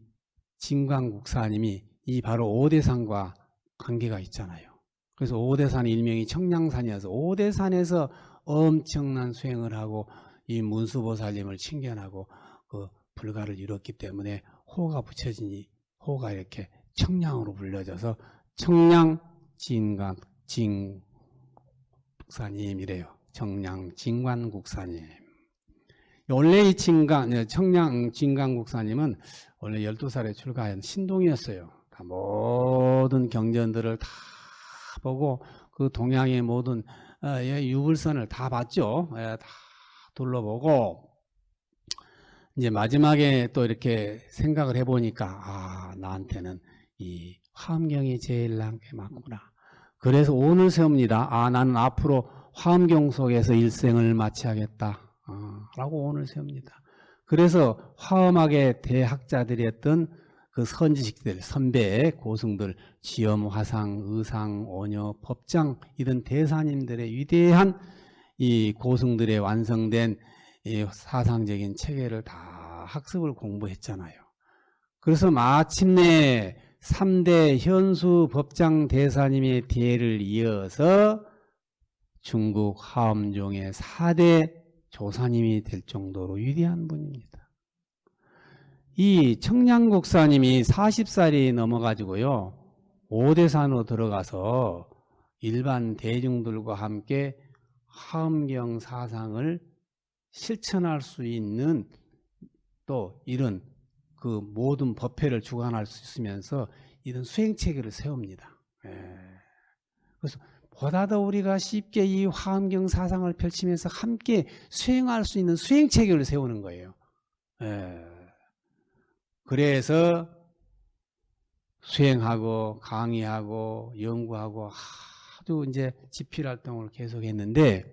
진광국사님이 이 바로 오대산과 관계가 있잖아요. 그래서 오대산 일명이 청량산이어서 오대산에서 엄청난 수행을 하고 이 문수보살님을 칭견하고 그 불가를 이뤘기 때문에 호가 붙여지니 호가 이렇게 청량으로 불려져서 청량 진광국사님이래요. 청량 진광국사님. 원래 이 청량 진광국사님은 원래 12살에 출가한 신동이었어요. 모든 경전들을 다 보고 그 동양의 모든 유불선을 다 봤죠. 다 둘러보고 이제 마지막에 또 이렇게 생각을 해보니까 나한테는 이 화엄경이 제일 난 게 맞구나. 그래서 오늘 세웁니다. 나는 앞으로 화엄경 속에서 일생을 마치야겠다. 라고 오늘 세웁니다. 그래서 화엄학의 대학자들이었던 그 선지식들, 선배, 고승들, 지엄, 화상, 의상, 오녀, 법장 이런 대사님들의 위대한 이 고승들의 완성된 이 사상적인 체계를 다 학습을 공부했잖아요. 그래서 마침내 3대 현수 법장 대사님의 뒤를 이어서 중국 화엄종의 4대 조사님이 될 정도로 위대한 분입니다. 이 청량국사님이 40살이 넘어가지고요. 오대산으로 들어가서 일반 대중들과 함께 화엄경 사상을 실천할 수 있는 또 이런 그 모든 법회를 주관할 수 있으면서 이런 수행체계를 세웁니다. 그래서 보다 더 우리가 쉽게 이 화엄경 사상을 펼치면서 함께 수행할 수 있는 수행체계를 세우는 거예요. 그래서 수행하고 강의하고 연구하고 아주 이제 집필활동을 계속했는데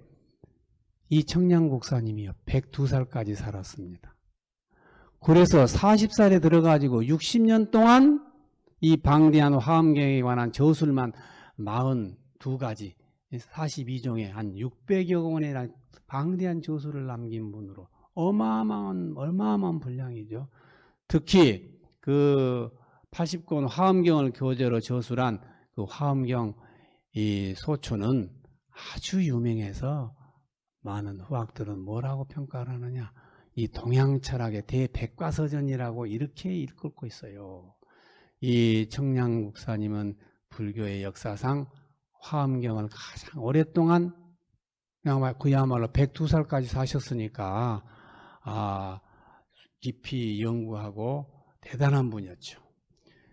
이 청량국사님이요 102살까지 살았습니다. 그래서 40살에 들어가지고 60년 동안 이 방대한 화엄경에 관한 저술만 42가지 42종의 한 600여 권의 방대한 저술을 남긴 분으로 어마어마한 분량이죠. 특히 그 80권 화엄경을 교재로 저술한 그 화엄경 이 소초는 아주 유명해서 많은 후학들은 뭐라고 평가를 하느냐, 이 동양 철학의 대백과서전이라고 이렇게 읽고 있어요. 이 청량국사님은 불교의 역사상 화엄경을 가장 오랫동안 그야말로 102살까지 사셨으니까 깊이 연구하고 대단한 분이었죠.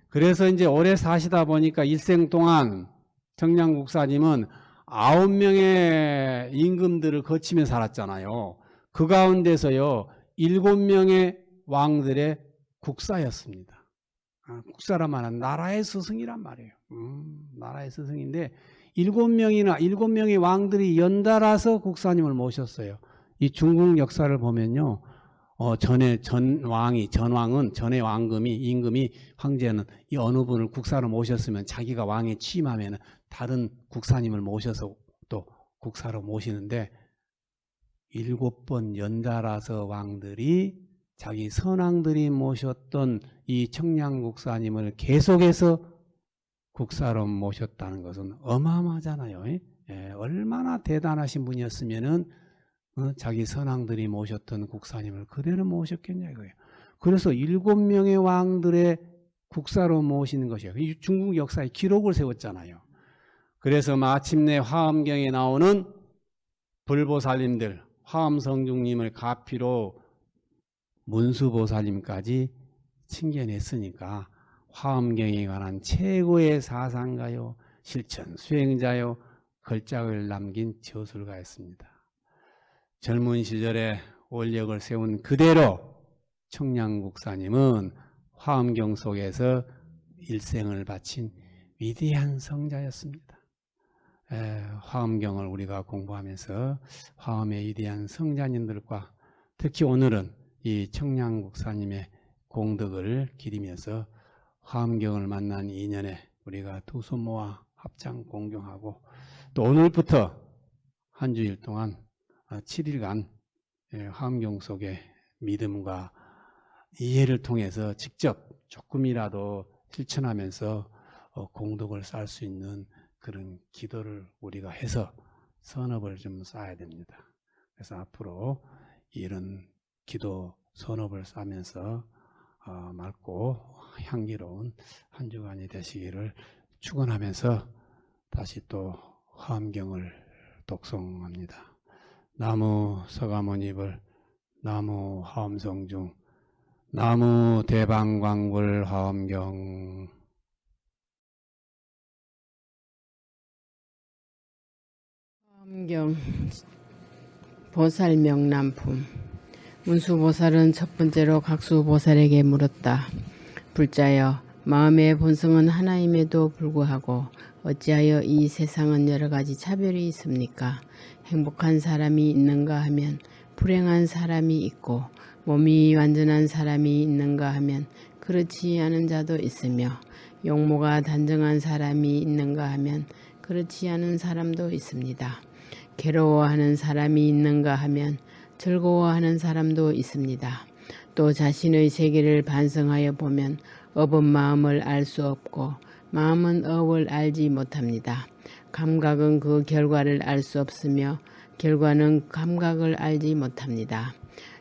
그래서 이제 오래 사시다 보니까 일생 동안 청량국사님은 9명의 임금들을 거치며 살았잖아요. 그 가운데서요 7명의 왕들의 국사였습니다. 국사란 말은 나라의 스승이란 말이에요. 나라의 스승인데 7명의 왕들이 연달아서 국사님을 모셨어요. 이 중국 역사를 보면요. 전의 왕금이, 임금이, 황제는 이 어느 분을 국사로 모셨으면 자기가 왕에 취임하면 다른 국사님을 모셔서 또 국사로 모시는데 7번 연달아서 왕들이 자기 선왕들이 모셨던 이 청량국사님을 계속해서 국사로 모셨다는 것은 어마어마하잖아요. 예, 얼마나 대단하신 분이었으면은 자기 선왕들이 모셨던 국사님을 그대로 모셨겠냐 이거예요. 그래서 7명의 왕들의 국사로 모시는 것이에요. 중국 역사에 기록을 세웠잖아요. 그래서 마침내 화엄경에 나오는 불보살님들, 화엄성중님을 가피로 문수보살님까지 칭견했으니까 화엄경에 관한 최고의 사상가요, 실천 수행자요, 걸작을 남긴 저술가였습니다. 젊은 시절에 원력을 세운 그대로 청량국사님은 화엄경 속에서 일생을 바친 위대한 성자였습니다. 화엄경을 우리가 공부하면서 화엄의 위대한 성자님들과 특히 오늘은 이 청량국사님의 공덕을 기리면서 화엄경을 만난 인연에 우리가 두 손 모아 합장 공경하고 또 오늘부터 한 주일 동안 7일간 화엄경 속의 믿음과 이해를 통해서 직접 조금이라도 실천하면서 공덕을 쌓을 수 있는 그런 기도를 우리가 해서 선업을 좀 쌓아야 됩니다. 그래서 앞으로 이런 기도 선업을 쌓으면서 맑고 향기로운 한 주간이 되시기를 축원하면서 다시 또 화엄경을 독송합니다. 나무 서가모니불, 나무 화엄성중, 나무 대방광불 화엄경. 화엄경 보살 명람품. 문수보살은 첫 번째로 각수보살에게 물었다. 불자여, 마음의 본성은 하나임에도 불구하고 어찌하여 이 세상은 여러 가지 차별이 있습니까? 행복한 사람이 있는가 하면 불행한 사람이 있고, 몸이 완전한 사람이 있는가 하면 그렇지 않은 자도 있으며, 용모가 단정한 사람이 있는가 하면 그렇지 않은 사람도 있습니다. 괴로워하는 사람이 있는가 하면 즐거워하는 사람도 있습니다. 또 자신의 세계를 반성하여 보면 업은 마음을 알 수 없고 마음은 업을 알지 못합니다. 감각은 그 결과를 알 수 없으며 결과는 감각을 알지 못합니다.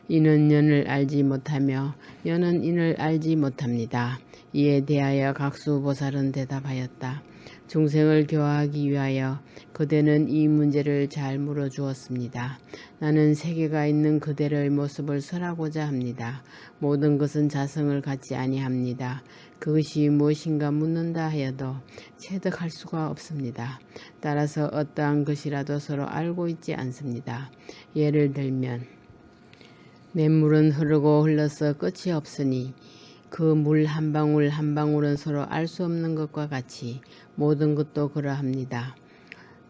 이는 연을 알지 못하며 연은 인을 알지 못합니다. 이에 대하여 각수보살은 대답하였다. 중생을 교화하기 위하여 그대는 이 문제를 잘 물어주었습니다. 나는 세계가 있는 그대의 모습을 설하고자 합니다. 모든 것은 자성을 갖지 아니합니다. 그것이 무엇인가 묻는다 하여도 체득할 수가 없습니다. 따라서 어떠한 것이라도 서로 알고 있지 않습니다. 예를 들면 냇물은 흐르고 흘러서 끝이 없으니 그 물 한 방울 한 방울은 서로 알 수 없는 것과 같이 모든 것도 그러합니다.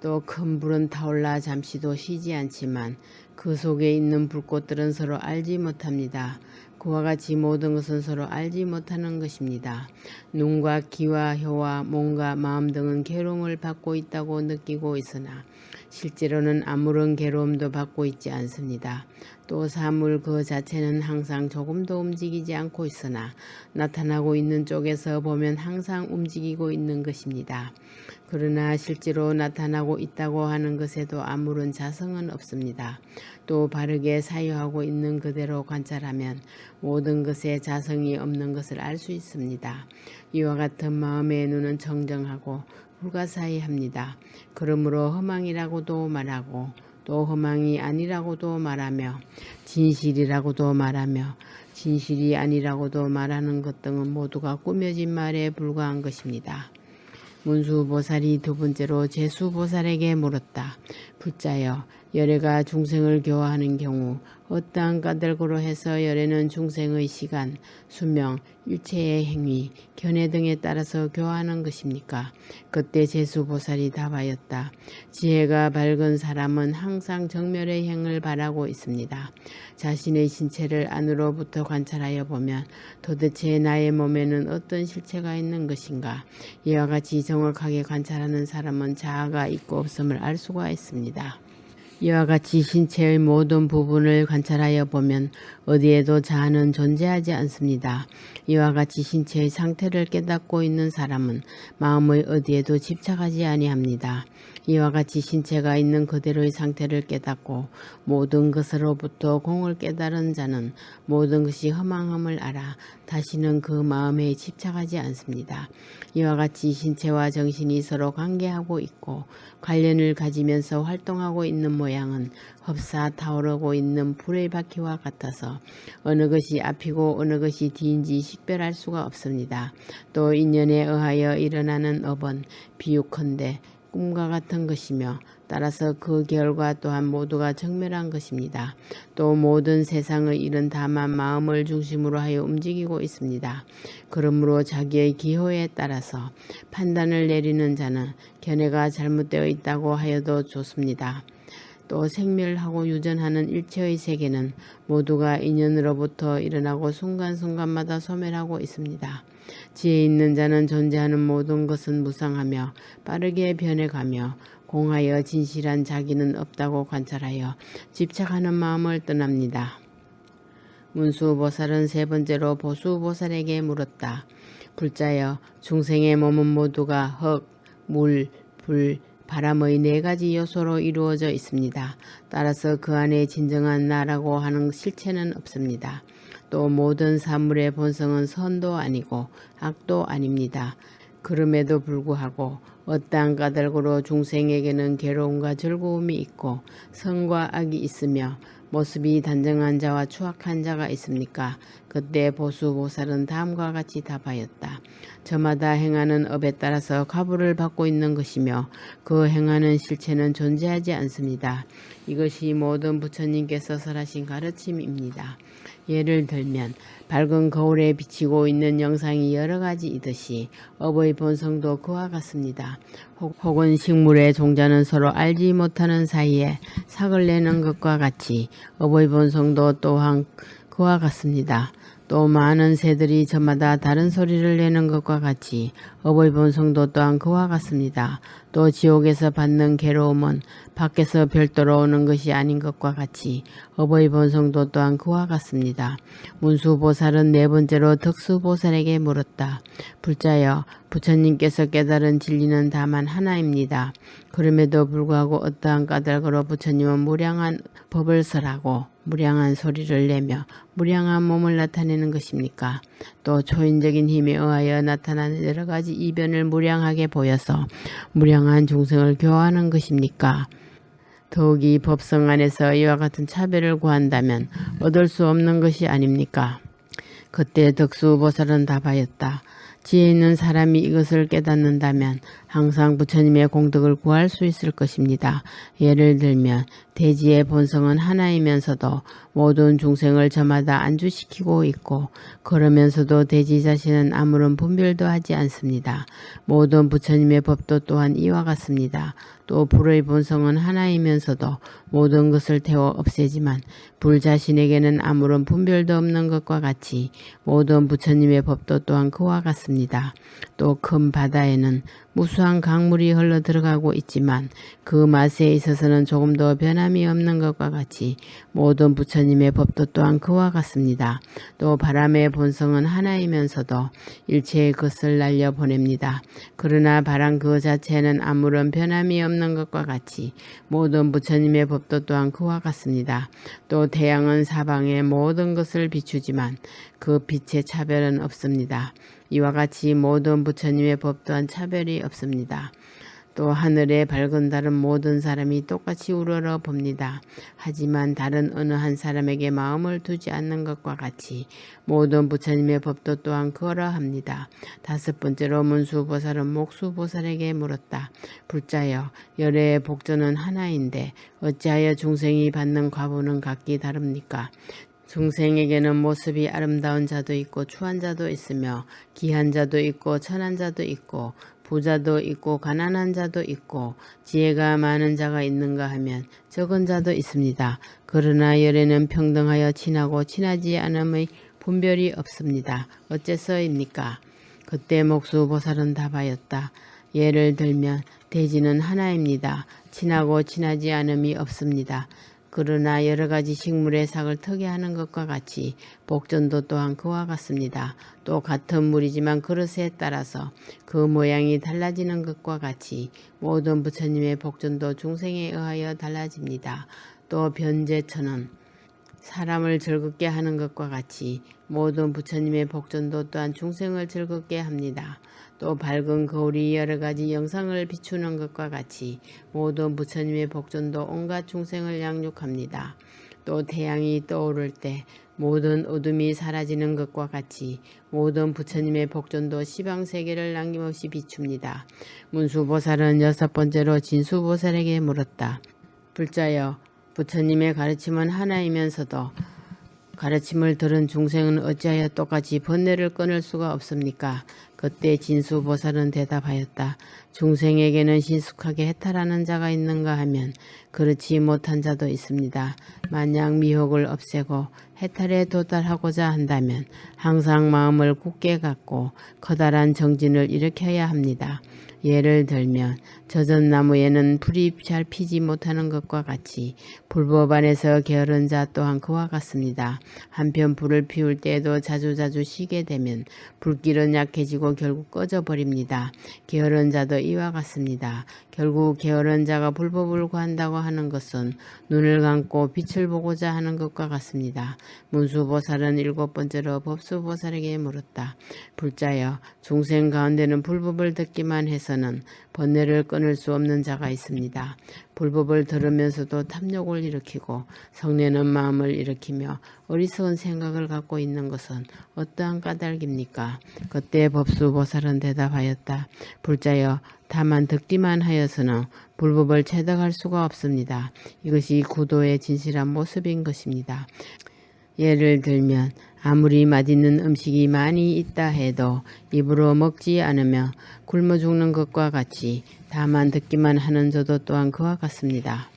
또 큰 불은 타올라 잠시도 쉬지 않지만 그 속에 있는 불꽃들은 서로 알지 못합니다. 그와 같이 모든 것은 서로 알지 못하는 것입니다. 눈과 귀와 혀와 몸과 마음 등은 괴로움을 받고 있다고 느끼고 있으나 실제로는 아무런 괴로움도 받고 있지 않습니다. 또 사물 그 자체는 항상 조금도 움직이지 않고 있으나 나타나고 있는 쪽에서 보면 항상 움직이고 있는 것입니다. 그러나 실제로 나타나고 있다고 하는 것에도 아무런 자성은 없습니다. 또 바르게 사유하고 있는 그대로 관찰하면 모든 것에 자성이 없는 것을 알 수 있습니다. 이와 같은 마음의 눈은 정정하고 불가사의합니다. 그러므로 허망이라고도 말하고 또 허망이 아니라고도 말하며 진실이라고도 말하며 진실이 아니라고도 말하는 것 등은 모두가 꾸며진 말에 불과한 것입니다. 문수보살이 두 번째로 제수보살에게 물었다. 불자여, 열애가 중생을 교화하는 경우 어떠한 까닭으로 해서 열에는 중생의 시간, 수명, 일체의 행위, 견해 등에 따라서 교화하는 것입니까? 그때 제수보살이 답하였다. 지혜가 밝은 사람은 항상 정멸의 행을 바라고 있습니다. 자신의 신체를 안으로부터 관찰하여 보면 도대체 나의 몸에는 어떤 실체가 있는 것인가? 이와 같이 정확하게 관찰하는 사람은 자아가 있고 없음을 알 수가 있습니다. 이와 같이 신체의 모든 부분을 관찰하여 보면 어디에도 자아는 존재하지 않습니다. 이와 같이 신체의 상태를 깨닫고 있는 사람은 마음의 어디에도 집착하지 아니합니다. 이와 같이 신체가 있는 그대로의 상태를 깨닫고 모든 것으로부터 공을 깨달은 자는 모든 것이 허망함을 알아 다시는 그 마음에 집착하지 않습니다. 이와 같이 신체와 정신이 서로 관계하고 있고 관련을 가지면서 활동하고 있는 모양은 흡사 타오르고 있는 불의 바퀴와 같아서 어느 것이 앞이고 어느 것이 뒤인지 식별할 수가 없습니다. 또 인연에 의하여 일어나는 업은 비유컨대 꿈과 같은 것이며 따라서 그 결과 또한 모두가 정멸한 것입니다. 또 모든 세상의 일은 다만 마음을 중심으로 하여 움직이고 있습니다. 그러므로 자기의 기호에 따라서 판단을 내리는 자는 견해가 잘못되어 있다고 하여도 좋습니다. 또 생멸하고 유전하는 일체의 세계는 모두가 인연으로부터 일어나고 순간순간마다 소멸하고 있습니다. 지혜 있는 자는 존재하는 모든 것은 무상하며 빠르게 변해가며 공하여 진실한 자기는 없다고 관찰하여 집착하는 마음을 떠납니다. 문수보살은 세 번째로 보수보살에게 물었다. 불자여, 중생의 몸은 모두가 흙, 물, 불, 바람의 네 가지 요소로 이루어져 있습니다. 따라서 그 안에 진정한 나라고 하는 실체는 없습니다. 또 모든 사물의 본성은 선도 아니고 악도 아닙니다. 그럼에도 불구하고 어떠한 까닭으로 중생에게는 괴로움과 즐거움이 있고 선과 악이 있으며 모습이 단정한 자와 추악한 자가 있습니까? 그때 보수보살은 다음과 같이 답하였다. 저마다 행하는 업에 따라서 과보를 받고 있는 것이며 그 행하는 실체는 존재하지 않습니다. 이것이 모든 부처님께서 설하신 가르침입니다. 예를 들면 밝은 거울에 비치고 있는 영상이 여러 가지이듯이 업의 본성도 그와 같습니다. 혹은 식물의 종자는 서로 알지 못하는 사이에 삭을 내는 것과 같이 업의 본성도 또한 그와 같습니다. 또 많은 새들이 저마다 다른 소리를 내는 것과 같이 업의 본성도 또한 그와 같습니다. 또 지옥에서 받는 괴로움은 밖에서 별도로 오는 것이 아닌 것과 같이 업의 본성도 또한 그와 같습니다. 문수보살은 네 번째로 덕수보살에게 물었다. 불자여, 부처님께서 깨달은 진리는 다만 하나입니다. 그럼에도 불구하고 어떠한 까닭으로 부처님은 무량한 법을 설하고 무량한 소리를 내며 무량한 몸을 나타내는 것입니까? 또 초인적인 힘에 의하여 나타나는 여러 가지 이변을 무량하게 보여서 무량한 중생을 교화하는 것입니까? 더욱이 법성 안에서 이와 같은 차별을 구한다면 얻을 수 없는 것이 아닙니까? 그때 덕수보살은 답하였다. 지혜 있는 사람이 이것을 깨닫는다면 항상 부처님의 공덕을 구할 수 있을 것입니다. 예를 들면 대지의 본성은 하나이면서도 모든 중생을 저마다 안주시키고 있고 그러면서도 대지 자신은 아무런 분별도 하지 않습니다. 모든 부처님의 법도 또한 이와 같습니다. 또 불의 본성은 하나이면서도 모든 것을 태워 없애지만 불 자신에게는 아무런 분별도 없는 것과 같이 모든 부처님의 법도 또한 그와 같습니다. 또 큰 바다에는 무수한 강물이 흘러 들어가고 있지만 그 맛에 있어서는 조금도 변함이 없는 것과 같이 모든 부처님의 법도 또한 그와 같습니다. 또 바람의 본성은 하나이면서도 일체의 것을 날려보냅니다. 그러나 바람 그 자체는 아무런 변함이 없는 것과 같이 모든 부처님의 법도 또한 그와 같습니다. 또 태양은 사방의 모든 것을 비추지만 그 빛의 차별은 없습니다. 이와 같이 모든 부처님의 법 또한 차별이 없습니다. 또 하늘에 밝은 달은 모든 사람이 똑같이 우러러 봅니다. 하지만 달은 어느 한 사람에게 마음을 두지 않는 것과 같이 모든 부처님의 법도 또한 그러합니다. 다섯 번째로 문수보살은 목수보살에게 물었다. 불자여, 열애의 복전은 하나인데 어찌하여 중생이 받는 과보는 각기 다릅니까? 중생에게는 모습이 아름다운 자도 있고 추한 자도 있으며 귀한 자도 있고 천한 자도 있고 부자도 있고 가난한 자도 있고 지혜가 많은 자가 있는가 하면 적은 자도 있습니다. 그러나 열애는 평등하여 친하고 친하지 않음의 분별이 없습니다. 어째서입니까? 그때 목수보살은 답하였다. 예를 들면 대지는 하나입니다. 친하고 친하지 않음이 없습니다. 그러나 여러 가지 식물의 삭을 트게 하는 것과 같이 복전도 또한 그와 같습니다. 또 같은 물이지만 그릇에 따라서 그 모양이 달라지는 것과 같이 모든 부처님의 복전도 중생에 의하여 달라집니다. 또 변제처는 사람을 즐겁게 하는 것과 같이 모든 부처님의 복전도 또한 중생을 즐겁게 합니다. 또 밝은 거울이 여러 가지 영상을 비추는 것과 같이 모든 부처님의 복전도 온갖 중생을 양육합니다. 또 태양이 떠오를 때 모든 어둠이 사라지는 것과 같이 모든 부처님의 복전도 시방세계를 남김없이 비춥니다. 문수보살은 여섯 번째로 진수보살에게 물었다. 불자여, 부처님의 가르침은 하나이면서도 가르침을 들은 중생은 어찌하여 똑같이 번뇌를 끊을 수가 없습니까? 그때 진수보살은 대답하였다. 중생에게는 신숙하게 해탈하는 자가 있는가 하면 그렇지 못한 자도 있습니다. 만약 미혹을 없애고 해탈에 도달하고자 한다면 항상 마음을 굳게 갖고 커다란 정진을 일으켜야 합니다. 예를 들면 젖은 나무에는 풀이 잘 피지 못하는 것과 같이 불법 안에서 게으른 자 또한 그와 같습니다. 한편 불을 피울 때에도 자주자주 쉬게 되면 불길은 약해지고 결국 꺼져버립니다. 게으른 자도 이와 같습니다. 결국 게으른 자가 불법을 구한다고 하는 것은 눈을 감고 빛을 보고자 하는 것과 같습니다. 문수보살은 일곱 번째로 법수보살에게 물었다. 불자여, 중생 가운데는 불법을 듣기만 해서는 번뇌를 끊을 수 없는 자가 있습니다. 불법을 들으면서도 탐욕을 일으키고 성내는 마음을 일으키며 어리석은 생각을 갖고 있는 것은 어떠한 까닭입니까? 그때 법수보살은 대답하였다. 불자여, 다만 듣기만 하여서는 불법을 체득할 수가 없습니다. 이것이 구도의 진실한 모습인 것입니다. 예를 들면 아무리 맛있는 음식이 많이 있다 해도 입으로 먹지 않으며 굶어 죽는 것과 같이 다만 듣기만 하는 저도 또한 그와 같습니다.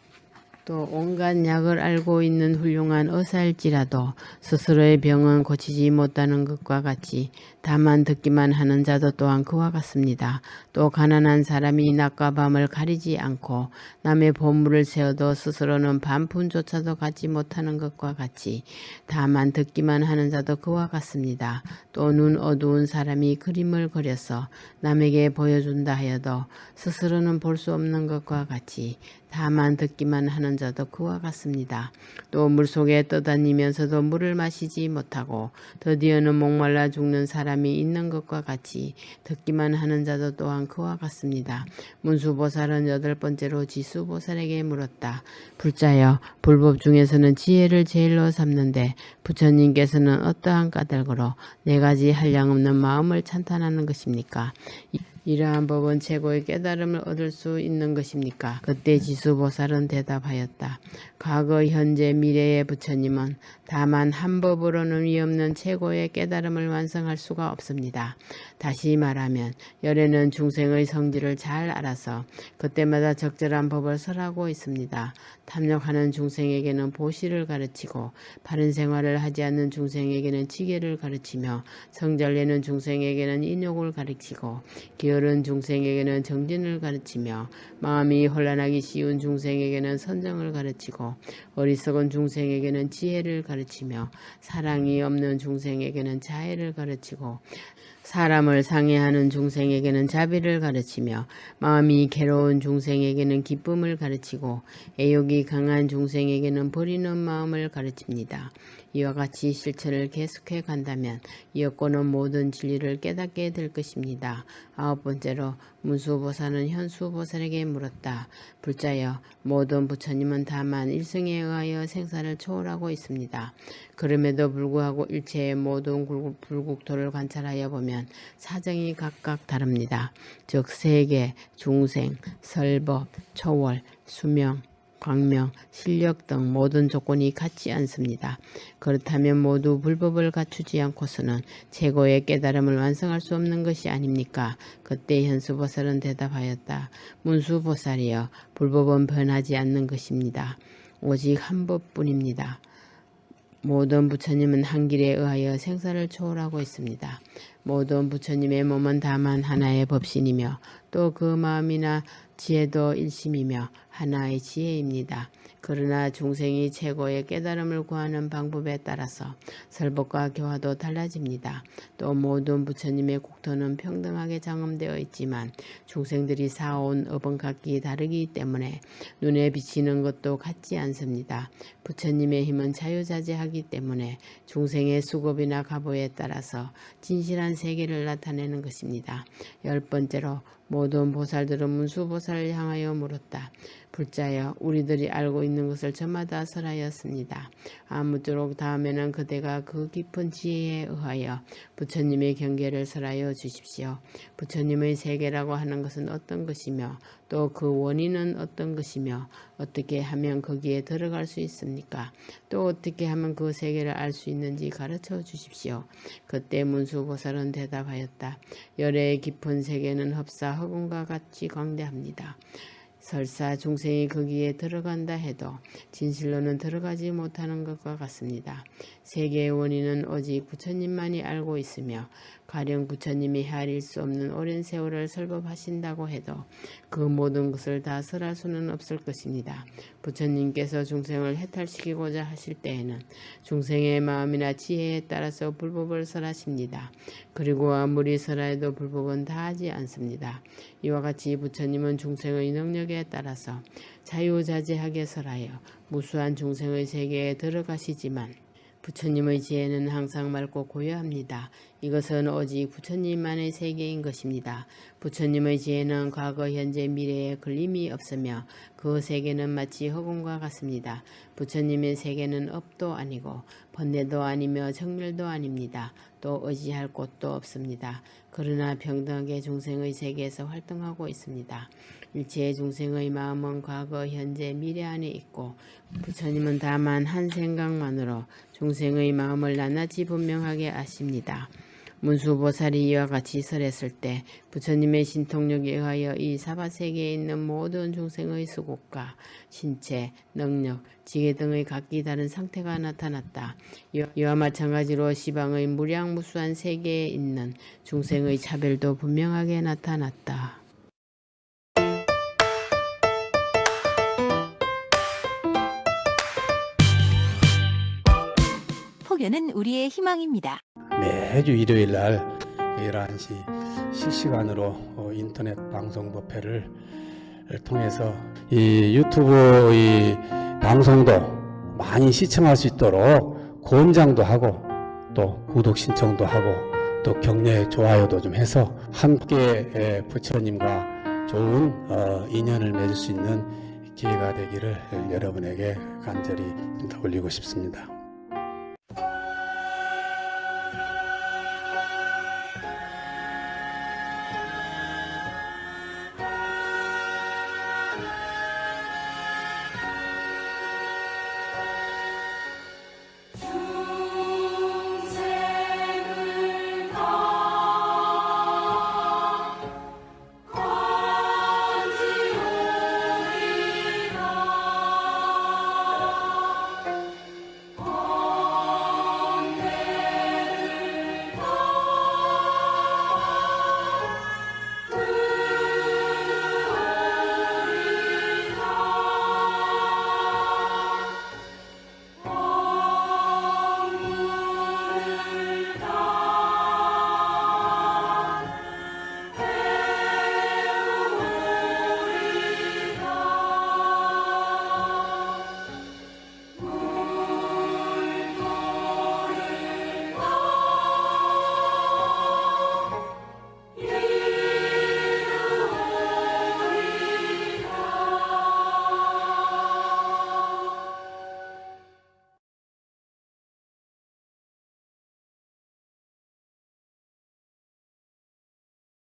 또 온갖 약을 알고 있는 훌륭한 의사일지라도 스스로의 병은 고치지 못하는 것과 같이 다만 듣기만 하는 자도 또한 그와 같습니다. 또 가난한 사람이 낮과 밤을 가리지 않고 남의 보물을 세워도 스스로는 반푼조차도 갖지 못하는 것과 같이 다만 듣기만 하는 자도 그와 같습니다. 또 눈 어두운 사람이 그림을 그려서 남에게 보여준다 하여도 스스로는 볼 수 없는 것과 같이 다만 듣기만 하는 자도 그와 같습니다. 또 물속에 떠다니면서도 물을 마시지 못하고 드디어는 목말라 죽는 사람이 있는 것과 같이 듣기만 하는 자도 또한 그와 같습니다. 문수보살은 여덟 번째로 지수보살에게 물었다. 불자여, 불법 중에서는 지혜를 제일로 삼는데 부처님께서는 어떠한 까닭으로 네 가지 한량없는 마음을 찬탄하는 것입니까? 이러한 법은 최고의 깨달음을 얻을 수 있는 것입니까? 그때 지수보살은 대답하였다. 과거, 현재, 미래의 부처님은 다만 한 법으로는 위없는 최고의 깨달음을 완성할 수가 없습니다. 다시 말하면 열애는 중생의 성질을 잘 알아서 그때마다 적절한 법을 설하고 있습니다. 탐욕하는 중생에게는 보시를 가르치고 바른 생활을 하지 않는 중생에게는 지계를 가르치며 성잘내는 중생에게는 인욕을 가르치고 게으른 중생에게는 정진을 가르치며 마음이 혼란하기 쉬운 중생에게는 선정을 가르치고 어리석은 중생에게는 지혜를 가르치며 사랑이 없는 중생에게는 자애를 가르치고 사람을 상해하는 중생에게는 자비를 가르치며 마음이 괴로운 중생에게는 기쁨을 가르치고 애욕이 강한 중생에게는 버리는 마음을 가르칩니다. 이와 같이 실천을 계속해 간다면 이어고는 모든 진리를 깨닫게 될 것입니다. 아홉 번째로 문수보살은 현수보살에게 물었다. 불자여, 모든 부처님은 다만 일성에 의하여 생사를 초월하고 있습니다. 그럼에도 불구하고 일체의 모든 불국토를 관찰하여 보면 사정이 각각 다릅니다. 즉 세계, 중생, 설법, 초월, 수명, 광명, 실력 등 모든 조건이 같지 않습니다. 그렇다면 모두 불법을 갖추지 않고서는 최고의 깨달음을 완성할 수 없는 것이 아닙니까? 그때 현수보살은 대답하였다. 문수보살이여, 불법은 변하지 않는 것입니다. 오직 한 법뿐입니다. 모든 부처님은 한 길에 의하여 생사를 초월하고 있습니다. 모든 부처님의 몸은 다만 하나의 법신이며 또 그 마음이나 지혜도 일심이며 하나의 지혜입니다. 그러나 중생이 최고의 깨달음을 구하는 방법에 따라서 설법과 교화도 달라집니다. 또 모든 부처님의 국토는 평등하게 장엄되어 있지만 중생들이 사온 업은 각기 다르기 때문에 눈에 비치는 것도 같지 않습니다. 부처님의 힘은 자유자재하기 때문에 중생의 수급이나 가보에 따라서 진실한 세계를 나타내는 것입니다. 10번째로 모든 보살들은 문수보살을 향하여 물었다. 불자여, 우리들이 알고 있는 것을 저마다 설하였습니다. 아무쪼록 다음에는 그대가 그 깊은 지혜에 의하여 부처님의 경계를 설하여 주십시오. 부처님의 세계라고 하는 것은 어떤 것이며 또 그 원인은 어떤 것이며 어떻게 하면 거기에 들어갈 수 있습니까? 또 어떻게 하면 그 세계를 알 수 있는지 가르쳐 주십시오. 그때 문수보살은 대답하였다. 열의 깊은 세계는 흡사 허공과 같이 광대합니다. 설사 중생이 거기에 들어간다 해도 진실로는 들어가지 못하는 것과 같습니다. 세계의 원인은 오직 부처님만이 알고 있으며 가령 부처님이 헤아릴 수 없는 오랜 세월을 설법하신다고 해도 그 모든 것을 다 설할 수는 없을 것입니다. 부처님께서 중생을 해탈시키고자 하실 때에는 중생의 마음이나 지혜에 따라서 불법을 설하십니다. 그리고 아무리 설하여도 불법은 다 하지 않습니다. 이와 같이 부처님은 중생의 능력에 따라서 자유자재하게 설하여 무수한 중생의 세계에 들어가시지만 부처님의 지혜는 항상 맑고 고요합니다. 이것은 오직 부처님만의 세계인 것입니다. 부처님의 지혜는 과거, 현재, 미래에 걸림이 없으며 그 세계는 마치 허공과 같습니다. 부처님의 세계는 업도 아니고 번뇌도 아니며 정멸도 아닙니다. 또 의지할 곳도 없습니다. 그러나 평등하게 중생의 세계에서 활동하고 있습니다. 일체의 중생의 마음은 과거, 현재, 미래 안에 있고 부처님은 다만 한 생각만으로 중생의 마음을 낱낱이 분명하게 아십니다. 문수보살이 이와 같이 설했을 때 부처님의 신통력에 의하여 이 사바세계에 있는 모든 중생의 수국과 신체, 능력, 지혜 등의 각기 다른 상태가 나타났다. 이와 마찬가지로 시방의 무량무수한 세계에 있는 중생의 차별도 분명하게 나타났다. 포교는 우리의 희망입니다. 매주 일요일 날 11시 실시간으로 인터넷 방송 법회를 통해서 이 유튜브 이 방송도 많이 시청할 수 있도록 권장도 하고 또 구독 신청도 하고 또 격려 좋아요도 좀 해서 함께 부처님과 좋은 인연을 맺을 수 있는 기회가 되기를 여러분에게 간절히 올리고 싶습니다.